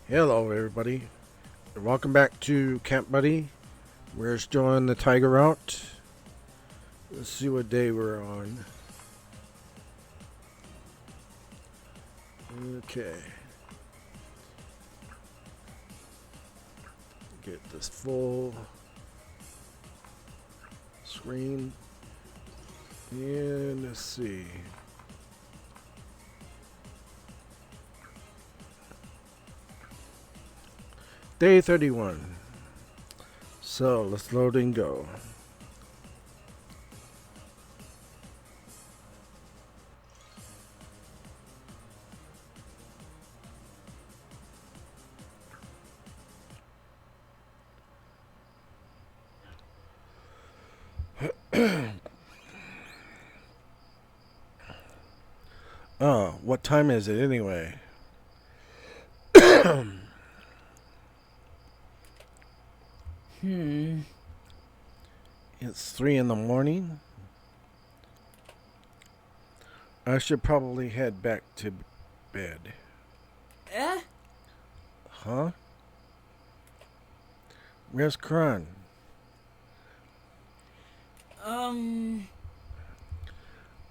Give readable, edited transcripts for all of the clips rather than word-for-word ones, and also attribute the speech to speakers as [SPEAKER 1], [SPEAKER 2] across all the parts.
[SPEAKER 1] Hello, everybody. Welcome back to Camp Buddy. We're still on the Taiga route. Let's see what day we're on. Okay. Get this full screen. And let's see. Day 31. So let's load and go. Oh, what time is it anyway? It's 3 in the morning. I should probably head back to bed.
[SPEAKER 2] Eh?
[SPEAKER 1] Huh? Where's Kron?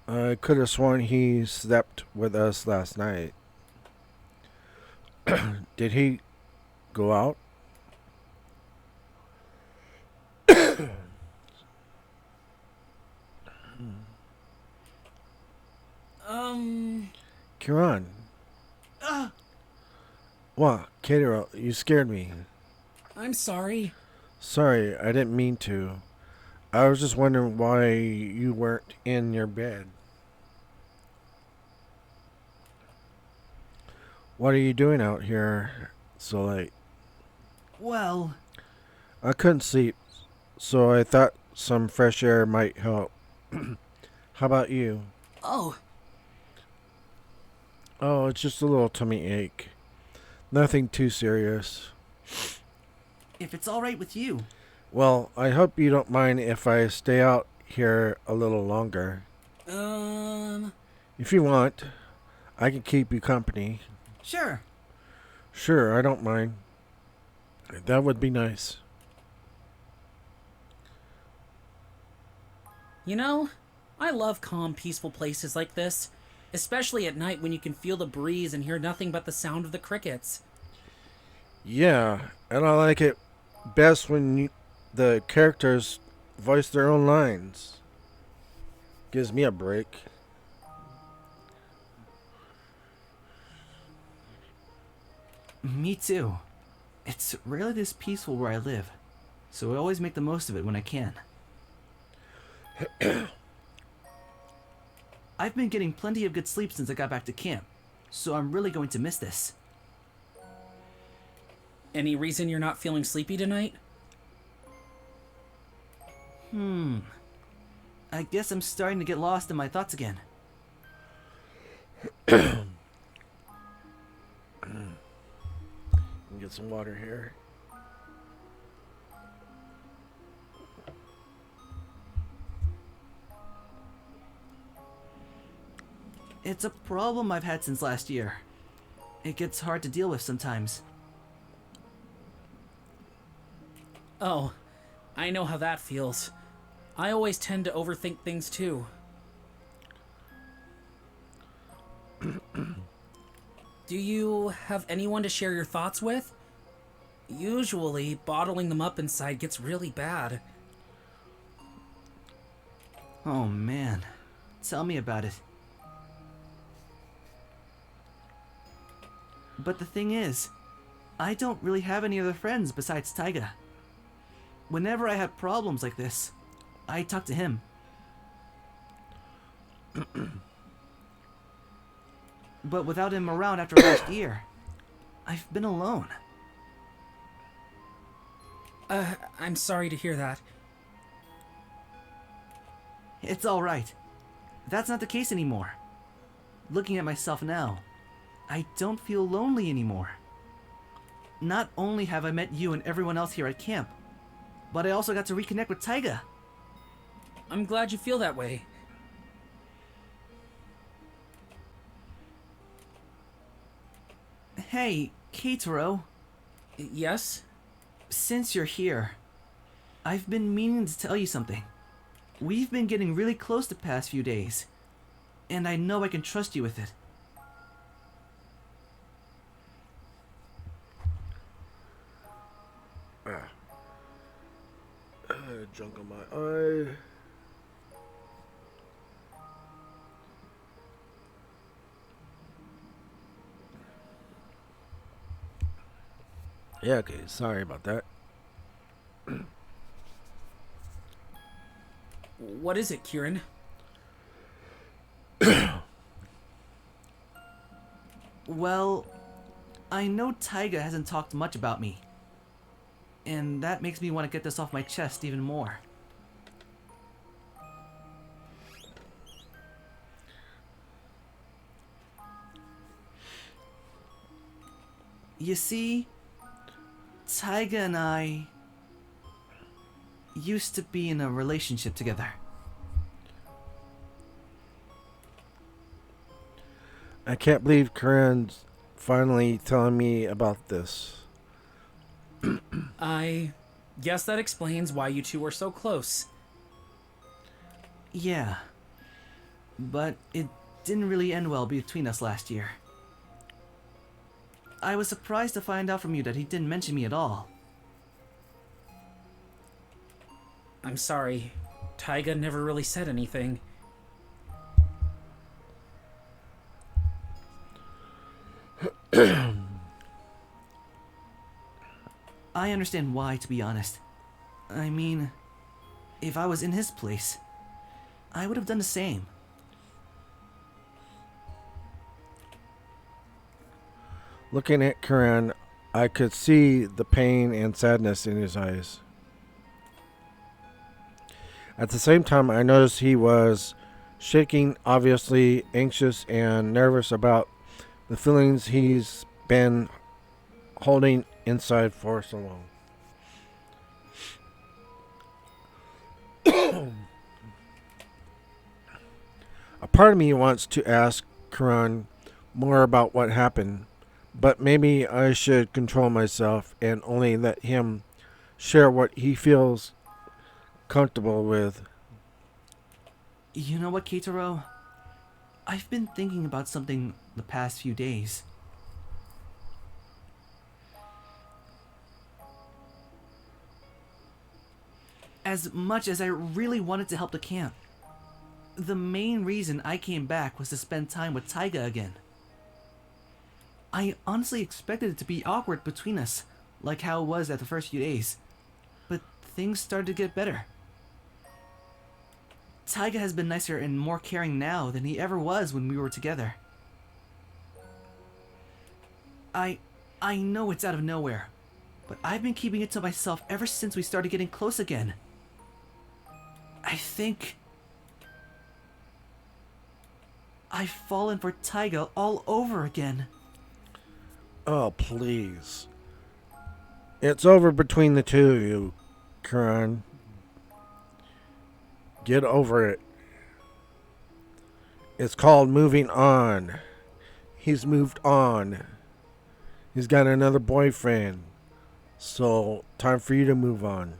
[SPEAKER 1] I could have sworn he slept with us last night. Did he go out? Kieran. What? Kato, you scared me.
[SPEAKER 2] I'm sorry.
[SPEAKER 1] Sorry, I didn't mean to. I was just wondering why you weren't in your bed. What are you doing out here so late?
[SPEAKER 2] Well,
[SPEAKER 1] I couldn't sleep, so I thought some fresh air might help. How about you?
[SPEAKER 2] oh,
[SPEAKER 1] Oh, it's just a little tummy ache. Nothing too serious.
[SPEAKER 2] if it's alright with you.
[SPEAKER 1] Well, I hope you don't mind if I stay out here a little longer. If you want, I can keep you company.
[SPEAKER 2] Sure.
[SPEAKER 1] Sure, I don't mind. That would be nice.
[SPEAKER 2] You know, I love calm, peaceful places like this, especially at night when you can feel the breeze and hear nothing but the sound of the crickets.
[SPEAKER 1] Yeah, and I like it best when the characters voice their own lines. Gives me a break.
[SPEAKER 3] Me too. It's rarely this peaceful where I live, so I always make the most of it when I can. I've been getting plenty of good sleep since I got back to camp, so I'm really going to miss this.
[SPEAKER 2] Any reason you're not feeling sleepy tonight?
[SPEAKER 3] I guess I'm starting to get lost in my thoughts again.
[SPEAKER 1] Get some water here.
[SPEAKER 3] It's a problem I've had since last year. It gets hard to deal with sometimes.
[SPEAKER 2] Oh, I know how that feels. I always tend to overthink things too. Do you have anyone to share your thoughts with? Usually, bottling them up inside gets really bad.
[SPEAKER 3] Oh man, tell me about it. But the thing is, I don't really have any other friends besides Taiga. Whenever I have problems like this, I talk to him. But without him around after last year, I've been alone.
[SPEAKER 2] I'm sorry to hear that.
[SPEAKER 3] It's alright. That's not the case anymore. Looking at myself now, I don't feel lonely anymore. Not only have I met you and everyone else here at camp, but I also got to reconnect with Taiga.
[SPEAKER 2] I'm glad you feel that way.
[SPEAKER 3] Hey, Keitaro,
[SPEAKER 2] Yes?
[SPEAKER 3] since you're here, I've been meaning to tell you something. We've been getting really close the past few days, and I know I can trust you with it.
[SPEAKER 1] Junk on my eye. Yeah, okay, sorry about that.
[SPEAKER 2] What is it, Kieran?
[SPEAKER 3] Well, I know Taiga hasn't talked much about me, and that makes me want to get this off my chest even more. You see, Taiga and I used to be in a relationship together.
[SPEAKER 1] I can't believe Corinne's finally telling me about this.
[SPEAKER 2] I guess that explains why you two were so close.
[SPEAKER 3] Yeah, but it didn't really end well between us last year. I was surprised to find out from you that he didn't mention me at all.
[SPEAKER 2] I'm sorry. Taiga never really said anything.
[SPEAKER 3] I understand why, to be honest. I mean, if I was in his place, I would have done the same.
[SPEAKER 1] Looking at Corinne, I could see the pain and sadness in his eyes. At the same time, I noticed he was shaking, obviously anxious and nervous about the feelings he's been holding inside for so long. A part of me wants to ask Karan more about what happened, but maybe I should control myself and only let him share what he feels comfortable with.
[SPEAKER 3] You know what, Keitaro? I've been thinking about something the past few days. As much as I really wanted to help the camp, the main reason I came back was to spend time with Taiga again. I honestly expected it to be awkward between us, like how it was at the first few days, but things started to get better. Taiga has been nicer and more caring now than he ever was when we were together. I know it's out of nowhere, but I've been keeping it to myself ever since we started getting close again. I think I've fallen for Taiga all over again.
[SPEAKER 1] Oh, please. It's over between the two of you, Karan. Get over it. It's called moving on. He's moved on. He's got another boyfriend. So, time for you to move on.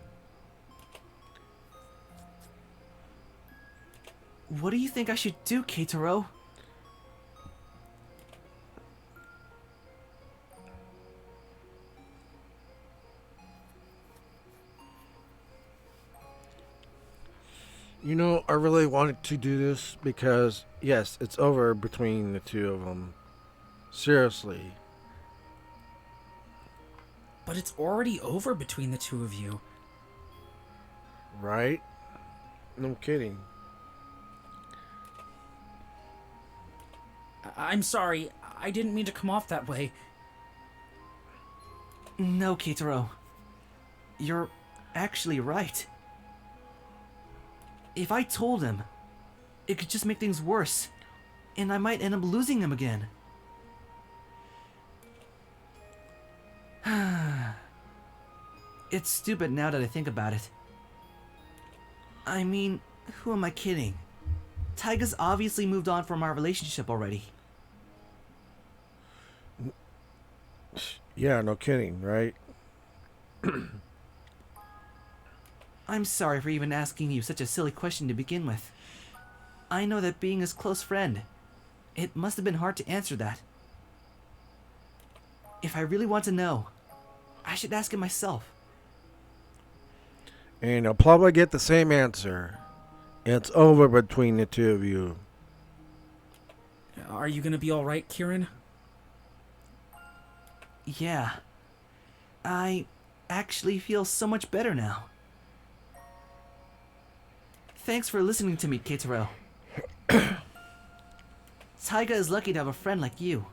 [SPEAKER 3] What do you think I should do, Keitaro?
[SPEAKER 1] You know, I really wanted to do this because, yes, it's over between the two of them. Seriously.
[SPEAKER 2] But it's already over between the two of you.
[SPEAKER 1] Right? No kidding.
[SPEAKER 2] I'm sorry. I didn't mean to come off that way.
[SPEAKER 3] No, Keitaro. You're actually right. If I told him, it could just make things worse, and I might end up losing him again. It's stupid now that I think about it. I mean, who am I kidding? Taiga's obviously moved on from our relationship already.
[SPEAKER 1] Yeah, no kidding, right?
[SPEAKER 3] I'm sorry for even asking you such a silly question to begin with. I know that being his close friend, it must have been hard to answer that. If I really want to know, I should ask him myself.
[SPEAKER 1] And you'll probably get the same answer. It's over between the two of you.
[SPEAKER 2] Are you gonna be alright, Kieran?
[SPEAKER 3] Yeah. I actually feel so much better now. Thanks for listening to me, Keitaro. Taiga is lucky to have a friend like you.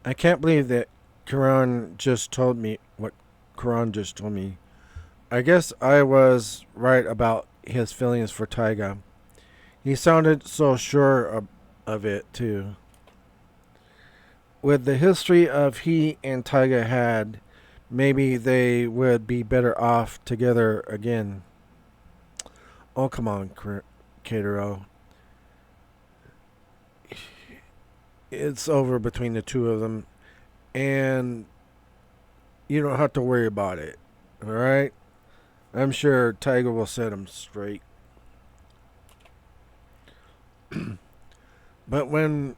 [SPEAKER 1] I can't believe that Karan just told me what Karan just told me. I guess I was right about his feelings for Taiga. He sounded so sure of it, too. With the history of he and Taiga had, maybe they would be better off together again. Oh, come on, Katero. It's over between the two of them, and you don't have to worry about it. All right? I'm sure Taiga will set him straight. But when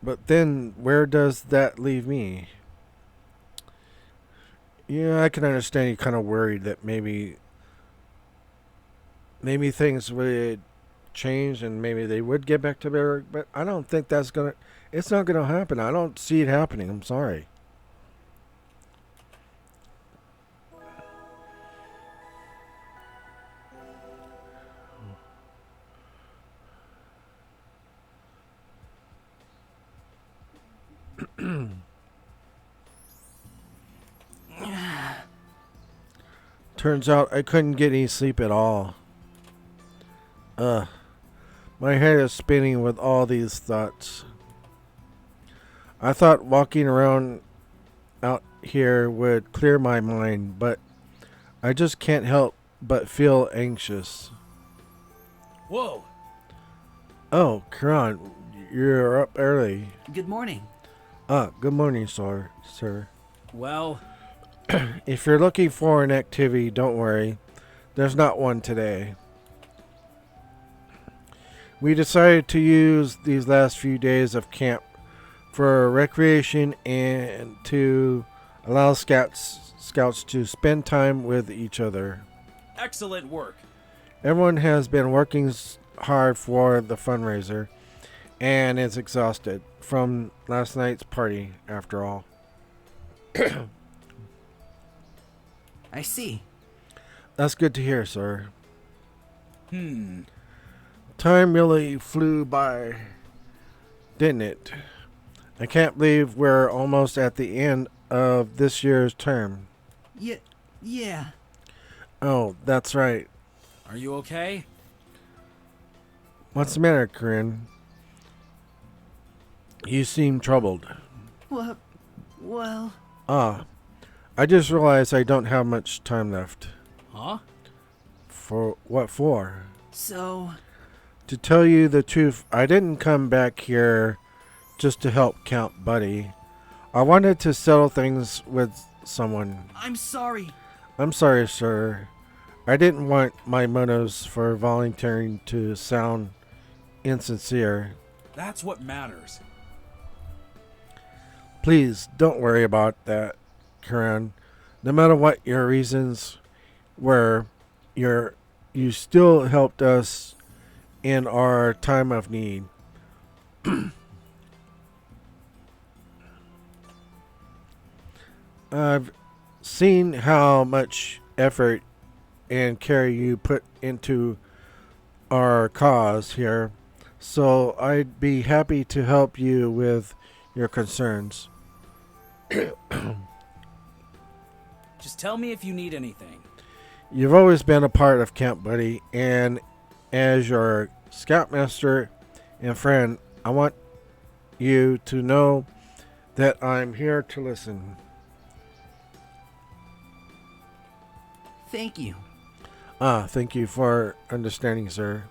[SPEAKER 1] But then, where does that leave me? Yeah, I can understand you kind of worried that maybe things would change and maybe they would get back to better, but I don't think it's not gonna happen. I don't see it happening. I'm sorry. Turns out I couldn't get any sleep at all. Ugh. My head is spinning with all these thoughts. I thought walking around out here would clear my mind, but I just can't help but feel anxious.
[SPEAKER 2] Whoa!
[SPEAKER 1] Oh, Karan, you're up early.
[SPEAKER 3] Good morning.
[SPEAKER 1] Good morning, sir.
[SPEAKER 2] Well,
[SPEAKER 1] If you're looking for an activity, don't worry. There's not one today. We decided to use these last few days of camp for recreation and to allow scouts to spend time with each other.
[SPEAKER 2] excellent work.
[SPEAKER 1] Everyone has been working hard for the fundraiser and is exhausted from last night's party, after all.
[SPEAKER 3] I see.
[SPEAKER 1] That's good to hear, sir.
[SPEAKER 2] Hmm.
[SPEAKER 1] Time really flew by, didn't it? I can't believe we're almost at the end of this year's term.
[SPEAKER 3] Yeah.
[SPEAKER 1] Oh, that's right.
[SPEAKER 2] Are you okay?
[SPEAKER 1] What's the matter, Corinne? You seem troubled.
[SPEAKER 3] Well,
[SPEAKER 1] Ah, I just realized I don't have much time left.
[SPEAKER 2] Huh?
[SPEAKER 1] For what for?
[SPEAKER 3] so,
[SPEAKER 1] To tell you the truth, I didn't come back here just to help Count Buddy. I wanted to settle things with someone.
[SPEAKER 3] I'm sorry.
[SPEAKER 1] I'm sorry, sir. I didn't want my motives for volunteering to sound insincere.
[SPEAKER 2] That's what matters.
[SPEAKER 1] Please don't worry about that, Karen. No matter what your reasons were, you still helped us in our time of need. I've seen how much effort and care you put into our cause here, so I'd be happy to help you with your concerns.
[SPEAKER 2] Just tell me if you need anything.
[SPEAKER 1] You've always been a part of Camp Buddy, and as your scoutmaster and friend, I want you to know that I'm here to listen.
[SPEAKER 3] Thank you.
[SPEAKER 1] Thank you for understanding, sir.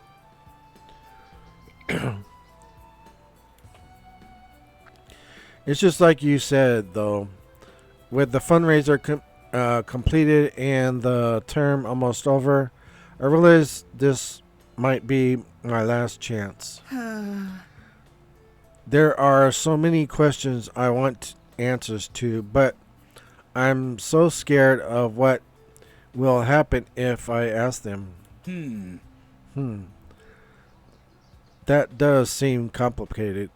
[SPEAKER 1] It's just like you said, though. With the fundraiser completed and the term almost over, I realized this might be my last chance. There are so many questions I want answers to, but I'm so scared of what will happen if I ask them. Hmm. That does seem complicated.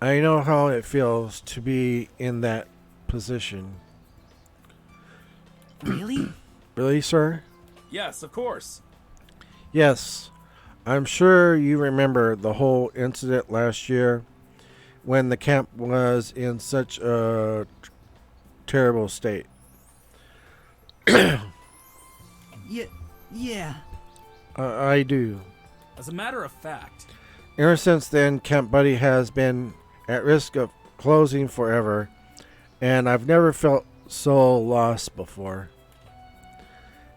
[SPEAKER 1] I know how it feels to be in that position.
[SPEAKER 3] Really?
[SPEAKER 1] Really, sir?
[SPEAKER 4] Yes, of course.
[SPEAKER 1] Yes. I'm sure you remember the whole incident last year when the camp was in such a terrible state.
[SPEAKER 3] Yeah.
[SPEAKER 1] I do.
[SPEAKER 4] As a matter of fact,
[SPEAKER 1] Ever since then, Camp Buddy has been at risk of closing forever, and I've never felt so lost before.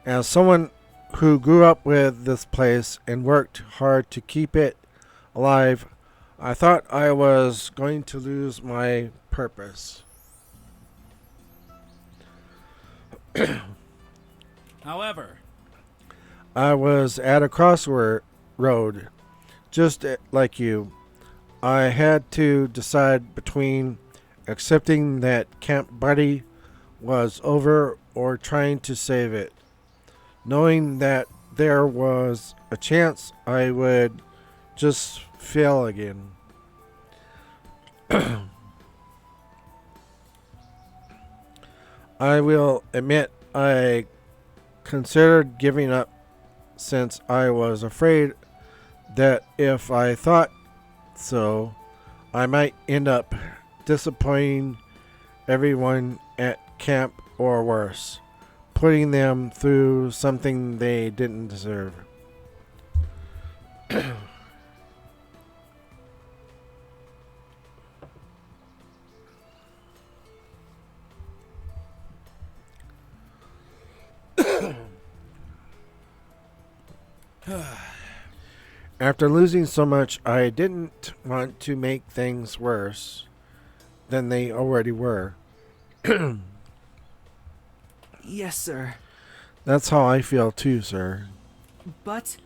[SPEAKER 1] As someone who grew up with this place and worked hard to keep it alive, I thought I was going to lose my purpose.
[SPEAKER 4] however,
[SPEAKER 1] I was at a crossroad, just like you. I had to decide between accepting that Camp Buddy was over or trying to save it, knowing that there was a chance I would just fail again. I will admit I considered giving up since I was afraid that if I thought so, I might end up disappointing everyone at camp or worse, putting them through something they didn't deserve. After losing so much, I didn't want to make things worse than they already were.
[SPEAKER 3] Yes, sir.
[SPEAKER 1] That's how I feel too, sir.
[SPEAKER 3] But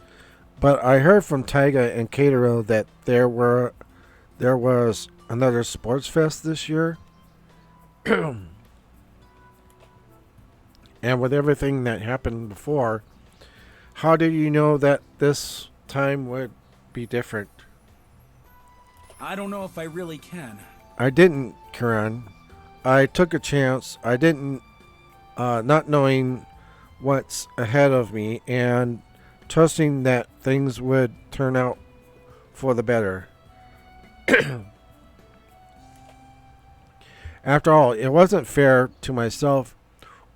[SPEAKER 1] But I heard from Taiga and Catero that there was another sports fest this year. And with everything that happened before, how did you know that this time would be different?
[SPEAKER 4] I don't know if I really can.
[SPEAKER 1] I didn't, Karan. I took a chance. I didn't, not knowing what's ahead of me and trusting that things would turn out for the better. After all, it wasn't fair to myself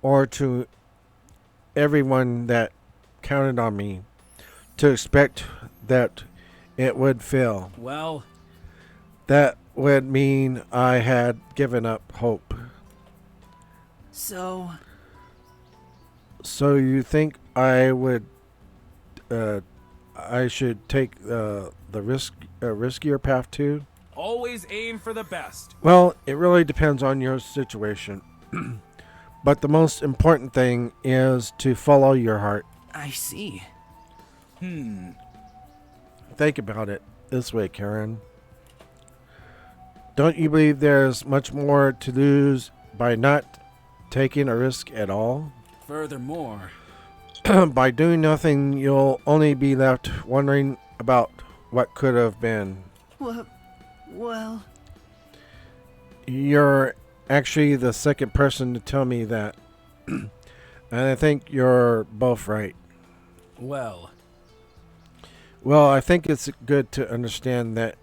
[SPEAKER 1] or to everyone that counted on me to expect that it would fail.
[SPEAKER 4] Well,
[SPEAKER 1] That would mean I had given up hope.
[SPEAKER 3] so
[SPEAKER 1] So you think I should take the riskier path too?
[SPEAKER 4] always aim for the best.
[SPEAKER 1] Well, it really depends on your situation. But the most important thing is to follow your heart.
[SPEAKER 3] I see.
[SPEAKER 1] Think about it this way, Karen. Don't you believe there's much more to lose by not taking a risk at all?
[SPEAKER 4] Furthermore,
[SPEAKER 1] By doing nothing, you'll only be left wondering about what could have been.
[SPEAKER 3] Well,
[SPEAKER 1] You're actually the second person to tell me that. And I think you're both right.
[SPEAKER 4] well,
[SPEAKER 1] Well, I think it's good to understand that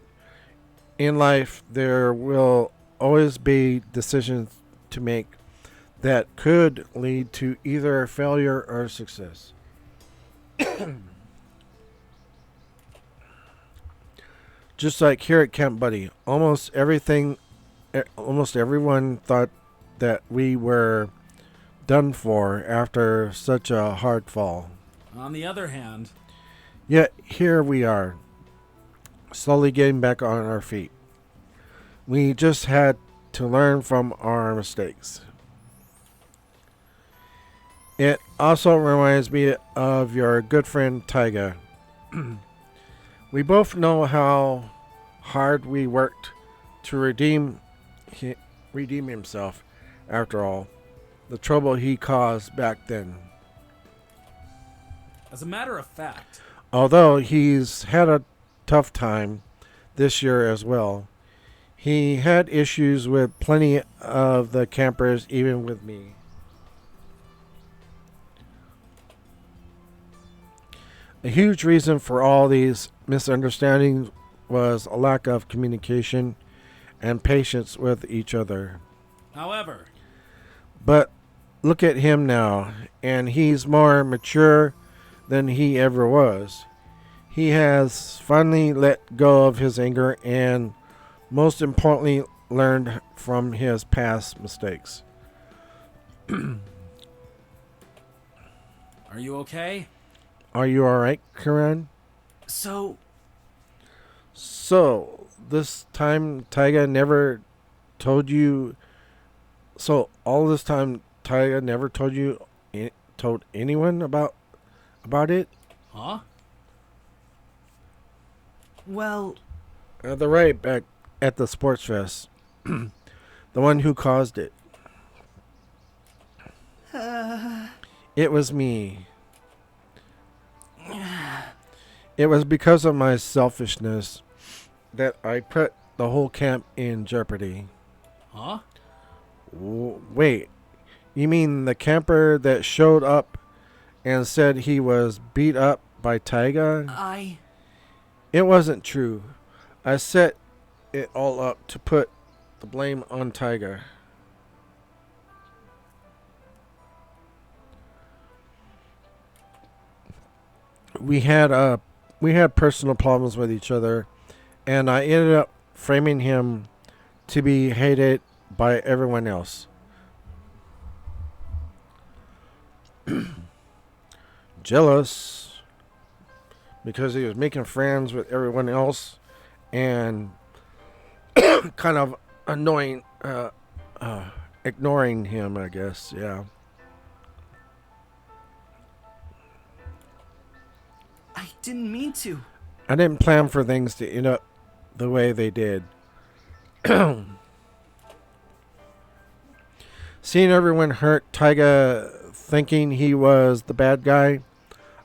[SPEAKER 1] in life there will always be decisions to make that could lead to either failure or success. Just like here at Camp Buddy, almost everyone thought that we were done for after such a hard fall.
[SPEAKER 4] on the other hand,
[SPEAKER 1] Yet here we are, slowly getting back on our feet. We just had to learn from our mistakes. It also reminds me of your good friend Taiga. We both know how hard we worked to redeem himself. After all, the trouble he caused back then.
[SPEAKER 4] As a matter of fact,
[SPEAKER 1] Although he's had a tough time this year as well, he had issues with plenty of the campers, even with me. A huge reason for all these misunderstandings was a lack of communication and patience with each other.
[SPEAKER 4] however,
[SPEAKER 1] But look at him now, and he's more mature than he ever was. He has finally let go of his anger and, most importantly, learned from his past mistakes.
[SPEAKER 4] are you okay?
[SPEAKER 1] Are you alright, Karan?
[SPEAKER 3] So,
[SPEAKER 1] So, this time Taiga never told you. So, all this time Taiga never told you, told anyone about it?
[SPEAKER 4] Huh?
[SPEAKER 3] well,
[SPEAKER 1] The right back at the sports fest. The one who caused it. It was me. It was because of my selfishness that I put the whole camp in jeopardy.
[SPEAKER 4] Huh?
[SPEAKER 1] Wait, you mean the camper that showed up and said he was beat up by Taiga? It wasn't true. I set it all up to put the blame on Taiga. We had personal problems with each other, and I ended up framing him to be hated by everyone else. Jealous because he was making friends with everyone else and kind of annoying, ignoring him, I guess. Yeah.
[SPEAKER 3] I didn't mean to.
[SPEAKER 1] I didn't plan for things to end up the way they did. Seeing everyone hurt, Taiga thinking he was the bad guy,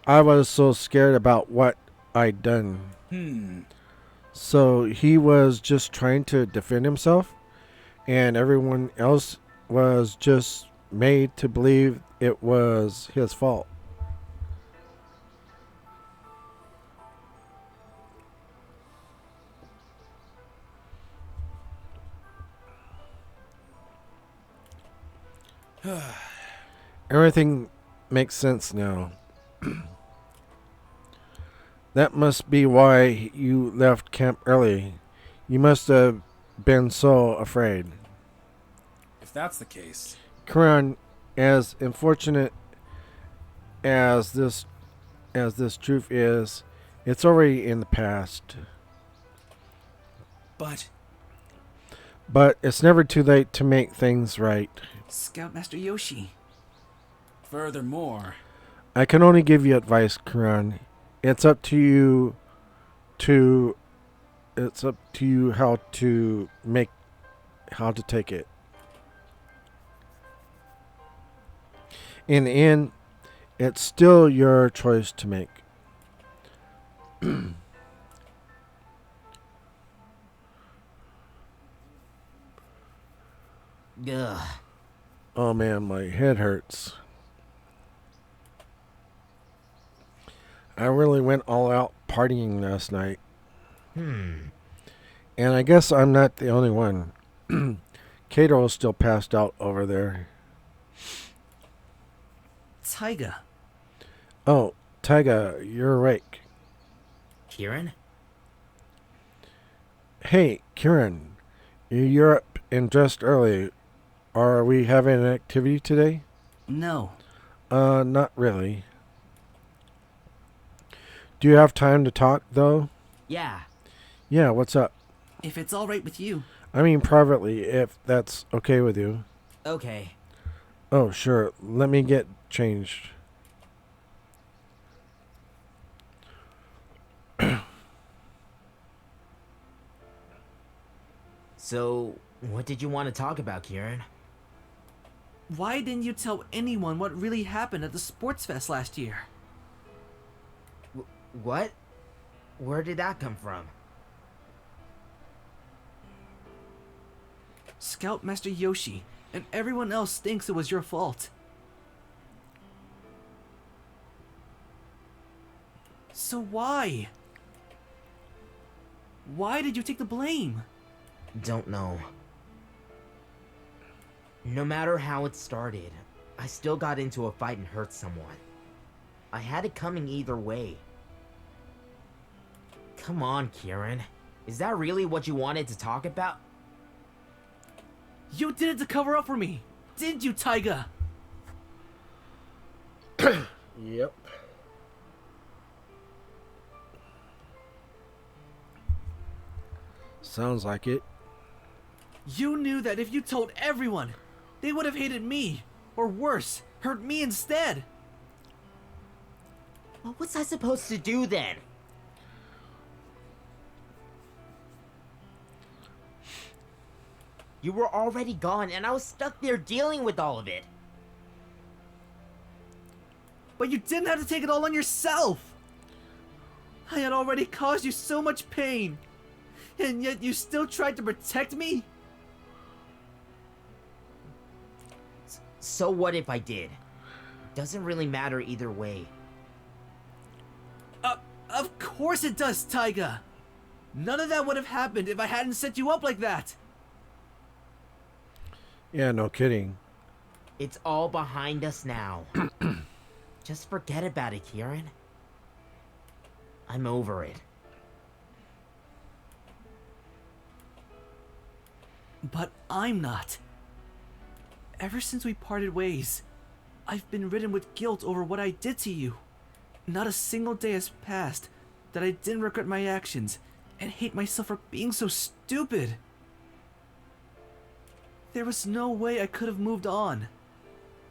[SPEAKER 1] I was so scared about what I'd done. So he was just trying to defend himself, and everyone else was just made to believe it was his fault. Everything makes sense now. That must be why you left camp early. You must have been so afraid.
[SPEAKER 4] If that's the case,
[SPEAKER 1] Karan, as unfortunate as this truth is, it's already in the past.
[SPEAKER 4] but
[SPEAKER 1] But it's never too late to make things right.
[SPEAKER 3] Scoutmaster Yoshi.
[SPEAKER 4] furthermore,
[SPEAKER 1] I can only give you advice, Karan. It's up to you to how to take it. In the end, it's still your choice to make.
[SPEAKER 2] Ugh.
[SPEAKER 1] Oh man, my head hurts. I really went all out partying last night. And I guess I'm not the only one. Kato is still passed out over there.
[SPEAKER 3] Taiga.
[SPEAKER 1] Oh, Taiga, you're awake.
[SPEAKER 2] Kieran?
[SPEAKER 1] Hey, Kieran, you're up and dressed early. Are we having an activity today?
[SPEAKER 3] No.
[SPEAKER 1] Not really. Do you have time to talk, though?
[SPEAKER 2] Yeah.
[SPEAKER 1] Yeah, what's up?
[SPEAKER 3] If it's alright with you.
[SPEAKER 1] I mean privately, if that's okay with you.
[SPEAKER 5] Okay.
[SPEAKER 1] Oh, sure. Let me get changed.
[SPEAKER 5] So, what did you want to talk about, Kieran?
[SPEAKER 3] Why didn't you tell anyone what really happened at the sports fest last year?
[SPEAKER 5] What? Where did that come from?
[SPEAKER 3] Scoutmaster Yoshi and everyone else thinks it was your fault. So why? Why did you take the blame?
[SPEAKER 5] Don't know. No matter how it started, I still got into a fight and hurt someone. I had it coming either way. Come on, Kieran. Is that really what you wanted to talk about?
[SPEAKER 3] You did it to cover up for me, didn't you, Taiga?
[SPEAKER 1] Yep. Sounds like it.
[SPEAKER 3] You knew that if you told everyone, they would have hated me, or worse, hurt me instead.
[SPEAKER 5] What was I supposed to do then? You were already gone, and I was stuck there dealing with all of it.
[SPEAKER 3] But you didn't have to take it all on yourself. I had already caused you so much pain, and yet you still tried to protect me?
[SPEAKER 5] So what if I did? Doesn't really matter either way.
[SPEAKER 3] Of course it does, Taiga. None of that would have happened if I hadn't set you up like that.
[SPEAKER 1] Yeah, no kidding.
[SPEAKER 5] It's all behind us now. Just forget about it, Kieran. I'm over it.
[SPEAKER 3] But I'm not. Ever since we parted ways, I've been ridden with guilt over what I did to you. Not a single day has passed that I didn't regret my actions and hate myself for being so stupid. There was no way I could have moved on.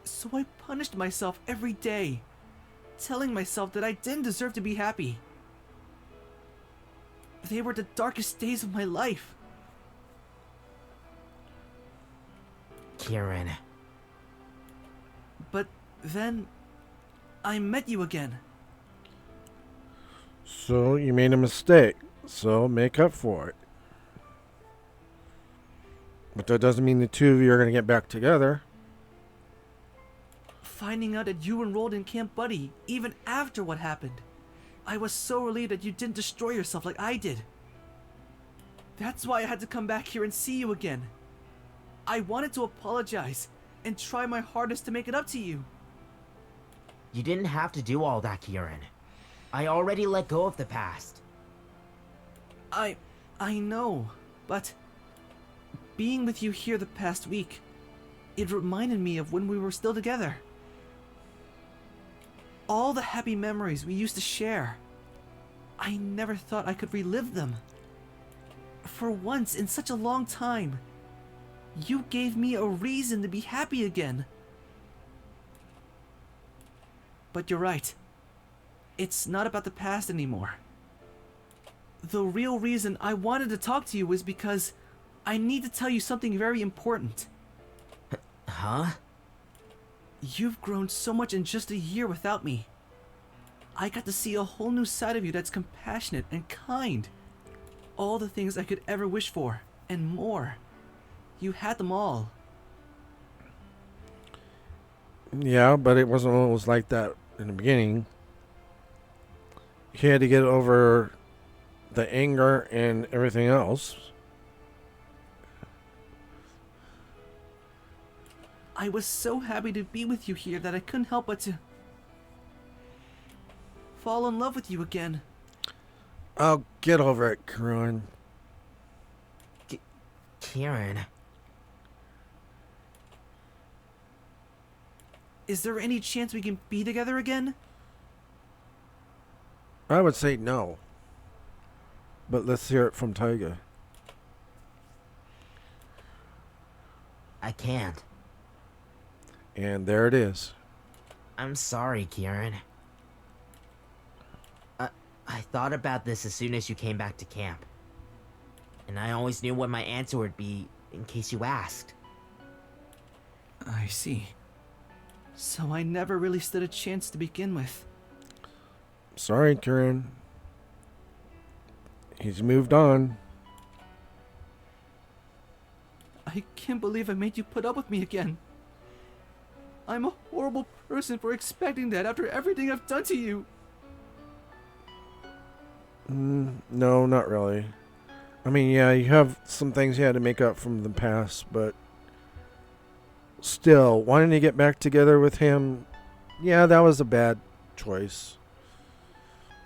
[SPEAKER 3] So I punished myself every day, telling myself that I didn't deserve to be happy. They were the darkest days of my life.
[SPEAKER 5] Kieran.
[SPEAKER 3] But then, I met you again.
[SPEAKER 1] So you made a mistake. So make up for it. But that doesn't mean the two of you are going to get back together.
[SPEAKER 3] Finding out that you enrolled in Camp Buddy even after what happened, I was so relieved that you didn't destroy yourself like I did. That's why I had to come back here and see you again. I wanted to apologize and try my hardest to make it up to you.
[SPEAKER 5] You didn't have to do all that, Kieran. I already let go of the past.
[SPEAKER 3] I know, but being with you here the past week, it reminded me of when we were still together. All the happy memories we used to share. I never thought I could relive them. For once in such a long time, you gave me a reason to be happy again. But you're right. It's not about the past anymore. The real reason I wanted to talk to you was because I need to tell you something very important.
[SPEAKER 5] Huh?
[SPEAKER 3] You've grown so much in just a year without me. I got to see a whole new side of you that's compassionate and kind. All the things I could ever wish for, and more. You had them all.
[SPEAKER 1] Yeah, but it wasn't always like that in the beginning. You had to get over the anger and everything else.
[SPEAKER 3] I was so happy to be with you here that I couldn't help but to fall in love with you again.
[SPEAKER 1] I'll get over it, Karan.
[SPEAKER 5] Kieran.
[SPEAKER 3] Is there any chance we can be together again?
[SPEAKER 1] I would say no. But let's hear it from Taiga.
[SPEAKER 5] I can't.
[SPEAKER 1] And there it is.
[SPEAKER 5] I'm sorry, Kieran. I thought about this as soon as you came back to camp. And I always knew what my answer would be in case you asked.
[SPEAKER 3] I see. So I never really stood a chance to begin with.
[SPEAKER 1] Sorry, Karen. He's moved on.
[SPEAKER 3] I can't believe I made you put up with me again. I'm a horrible person for expecting that after everything I've done to you.
[SPEAKER 1] No, not really. I mean, yeah, you have some things you had to make up from the past, but still, wanting to get back together with him, yeah, that was a bad choice.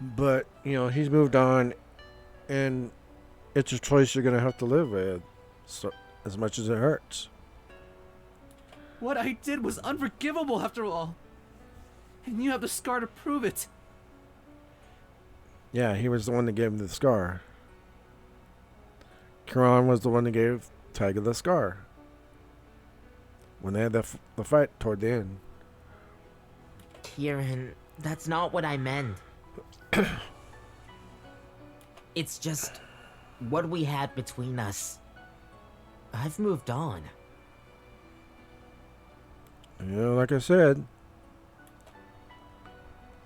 [SPEAKER 1] But, he's moved on, and it's a choice you're going to have to live with, so, as much as it hurts.
[SPEAKER 3] What I did was unforgivable after all. And you have the scar to prove it.
[SPEAKER 1] Yeah, he was the one that gave him the scar. Kiran was the one that gave Taiga the scar. When they had the fight toward the end.
[SPEAKER 5] Kieran, that's not what I meant. It's just what we had between us. I've moved on.
[SPEAKER 1] Yeah, like I said.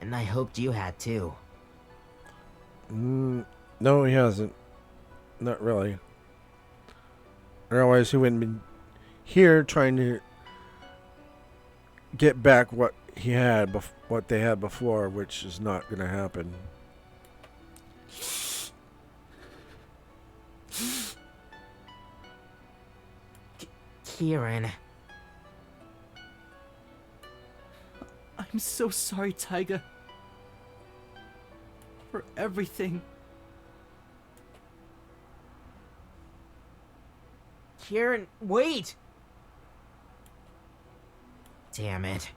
[SPEAKER 5] And I hoped you had too.
[SPEAKER 1] No, he hasn't. Not really. Otherwise, he wouldn't be here trying to get back what he had, what they had before, which is not going to happen.
[SPEAKER 5] Kieran.
[SPEAKER 3] I'm so sorry, Taiga. For everything.
[SPEAKER 5] Kieran, wait! Damn it.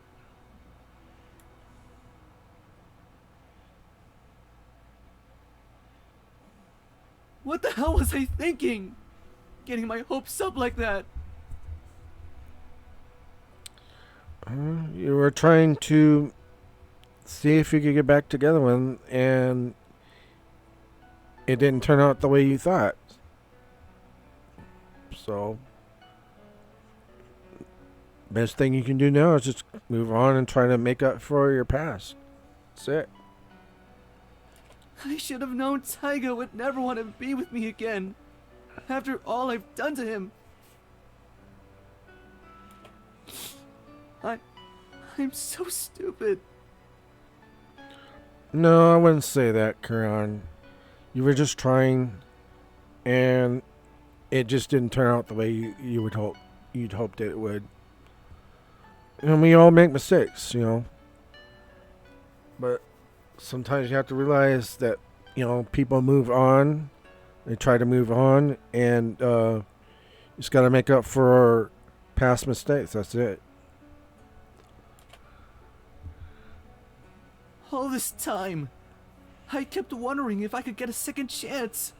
[SPEAKER 3] What the hell was I thinking? Getting my hopes up like that.
[SPEAKER 1] You were trying to see if you could get back together with him, and it didn't turn out the way you thought. So, best thing you can do now is just move on and try to make up for your past. That's it.
[SPEAKER 3] I should have known Taiga would never want to be with me again. After all I've done to him. I'm so stupid.
[SPEAKER 1] No, I wouldn't say that, Karan. You were just trying, and it just didn't turn out the way you would hope you'd hoped it would. And we all make mistakes, But sometimes you have to realize that, people move on. They try to move on, and you just got to make up for past mistakes. That's it.
[SPEAKER 3] All this time, I kept wondering if I could get a second chance.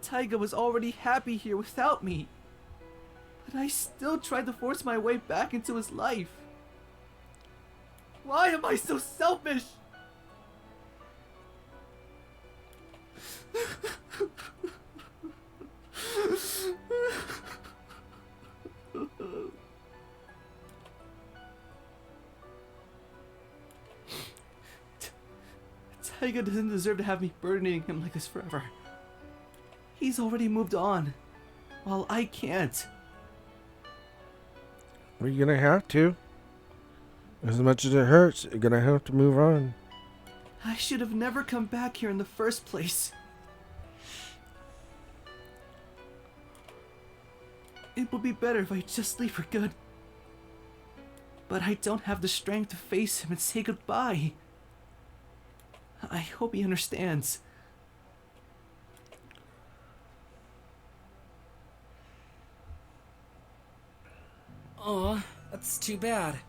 [SPEAKER 3] Taiga was already happy here without me. But I still tried to force my way back into his life. Why am I so selfish? Taiga doesn't deserve to have me burdening him like this forever. He's already moved on, while I can't.
[SPEAKER 1] Well, you're going to have to. As much as it hurts, you're going to have to move on.
[SPEAKER 3] I should have never come back here in the first place. It would be better if I just leave for good. But I don't have the strength to face him and say goodbye. I hope he understands.
[SPEAKER 2] Aw, that's too bad.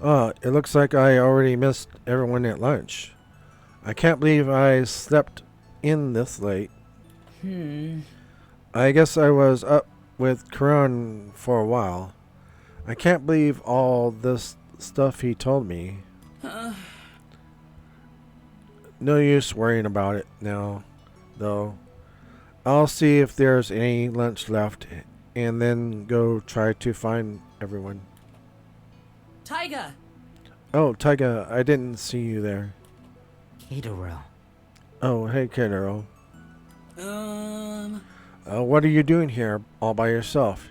[SPEAKER 1] It looks like I already missed everyone at lunch. I can't believe I slept in this late. I guess I was up with Karan for a while. I can't believe all this stuff he told me. No use worrying about it now, though. I'll see if there's any lunch left and then go try to find everyone.
[SPEAKER 2] Taiga!
[SPEAKER 1] Oh, Taiga, I didn't see you there.
[SPEAKER 5] Keitaro.
[SPEAKER 1] Oh, hey, Kiddo.
[SPEAKER 2] Um,
[SPEAKER 1] What are you doing here all by yourself?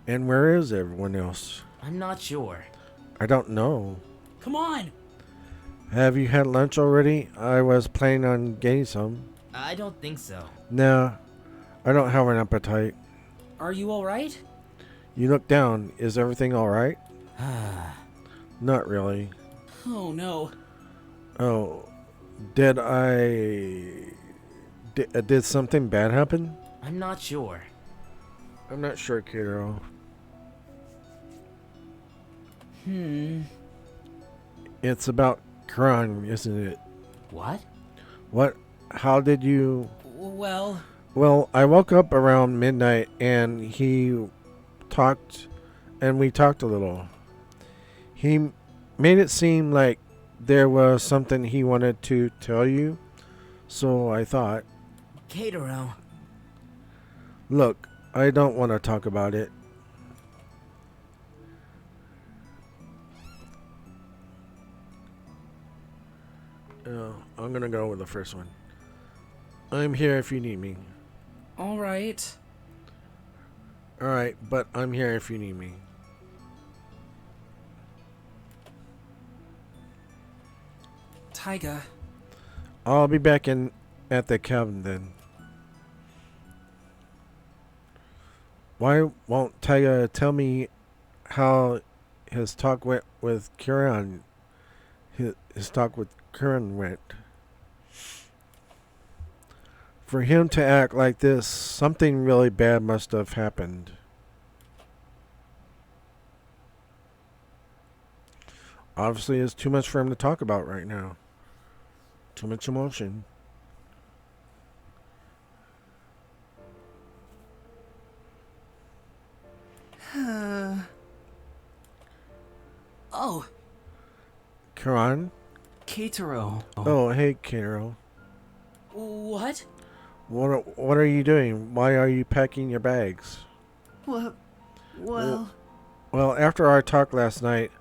[SPEAKER 1] And where is everyone else?
[SPEAKER 5] I'm not sure.
[SPEAKER 1] I don't know.
[SPEAKER 2] come on!
[SPEAKER 1] Have you had lunch already? I was planning on getting some.
[SPEAKER 5] I don't think so.
[SPEAKER 1] Nah, I don't have an appetite.
[SPEAKER 2] Are you alright?
[SPEAKER 1] You look down. Is everything alright? Not really.
[SPEAKER 2] Oh no.
[SPEAKER 1] Oh, did did something bad happen?
[SPEAKER 5] I'm not sure.
[SPEAKER 1] I'm not sure, Kiro. It's about Karan, isn't it?
[SPEAKER 5] What?
[SPEAKER 1] What? How did you...
[SPEAKER 2] Well,
[SPEAKER 1] Well, I woke up around midnight and we talked a little. He made it seem like there was something he wanted to tell you, so I thought,
[SPEAKER 5] Keitaro.
[SPEAKER 1] look, I don't want to talk about it. I'm gonna go with the first one. I'm here if you need me.
[SPEAKER 2] alright.
[SPEAKER 1] Alright, but I'm here if you need me.
[SPEAKER 2] Taiga.
[SPEAKER 1] I'll be back in at the cabin then. Why won't Taiga tell me how his talk went with Kiran? His talk with Kiran went. For him to act like this, something really bad must have happened. Obviously, it's too much for him to talk about right now. Too much emotion.
[SPEAKER 2] Oh,
[SPEAKER 1] Kiran?
[SPEAKER 3] Keitaro.
[SPEAKER 1] Oh, hey, Kiro.
[SPEAKER 2] what?
[SPEAKER 1] What are you doing? Why are you packing your bags?
[SPEAKER 3] Well,
[SPEAKER 1] Well, after our talk last night,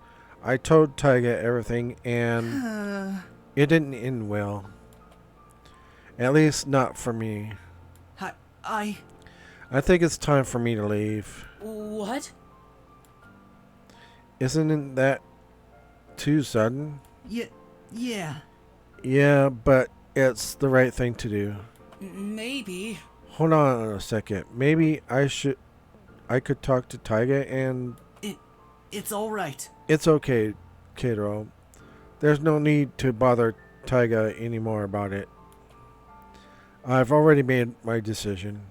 [SPEAKER 1] I told Taiga everything, and it didn't end well. At least not for me.
[SPEAKER 3] I
[SPEAKER 1] I think it's time for me to leave.
[SPEAKER 2] What?
[SPEAKER 1] Isn't that too sudden?
[SPEAKER 3] yeah.
[SPEAKER 1] Yeah, but it's the right thing to do.
[SPEAKER 2] Maybe.
[SPEAKER 1] Hold on a second. Maybe I could talk to Taiga and...
[SPEAKER 3] It's all right.
[SPEAKER 1] It's okay, Kato. There's no need to bother Taiga anymore about it. I've already made my decision.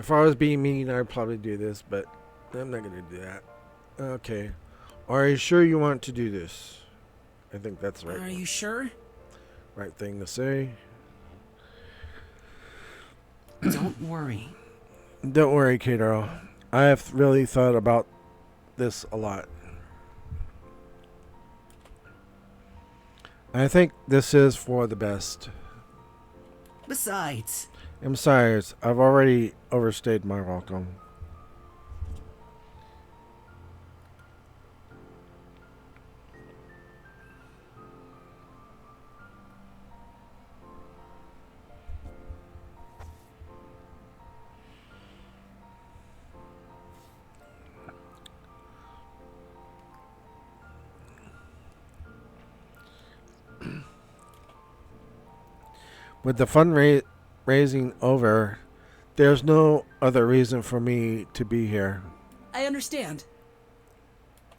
[SPEAKER 1] If I was being mean, I'd probably do this, but I'm not going to do that. Okay. Are you sure you want to do this? I think that's right.
[SPEAKER 2] Are you sure?
[SPEAKER 1] Right thing to say.
[SPEAKER 3] Don't worry.
[SPEAKER 1] Don't worry, Kato. I have really thought about this a lot. I think this is for the best.
[SPEAKER 3] Besides,
[SPEAKER 1] And besides, I've already overstayed my welcome. With the fundraising over, there's no other reason for me to be here.
[SPEAKER 2] I understand.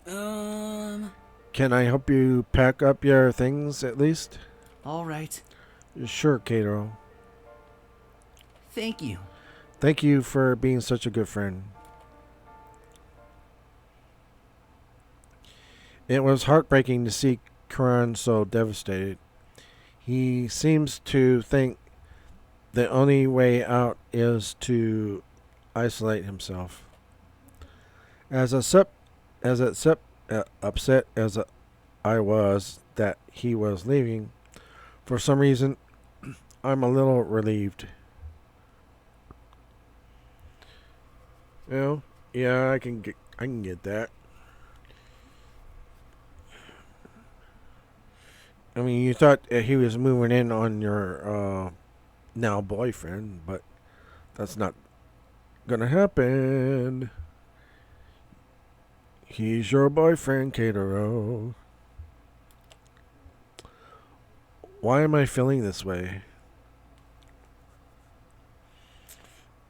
[SPEAKER 1] Can I help you pack up your things at least?
[SPEAKER 3] all right.
[SPEAKER 1] Sure, Kato.
[SPEAKER 3] Thank you.
[SPEAKER 1] Thank you for being such a good friend. It was heartbreaking to see Karan so devastated. He seems to think the only way out is to isolate himself. As upset as I was that he was leaving, for some reason, I'm a little relieved. Well, yeah, I can get that. I mean, you thought he was moving in on your now boyfriend, but that's not gonna happen. He's your boyfriend, Katero. Why am I feeling this way?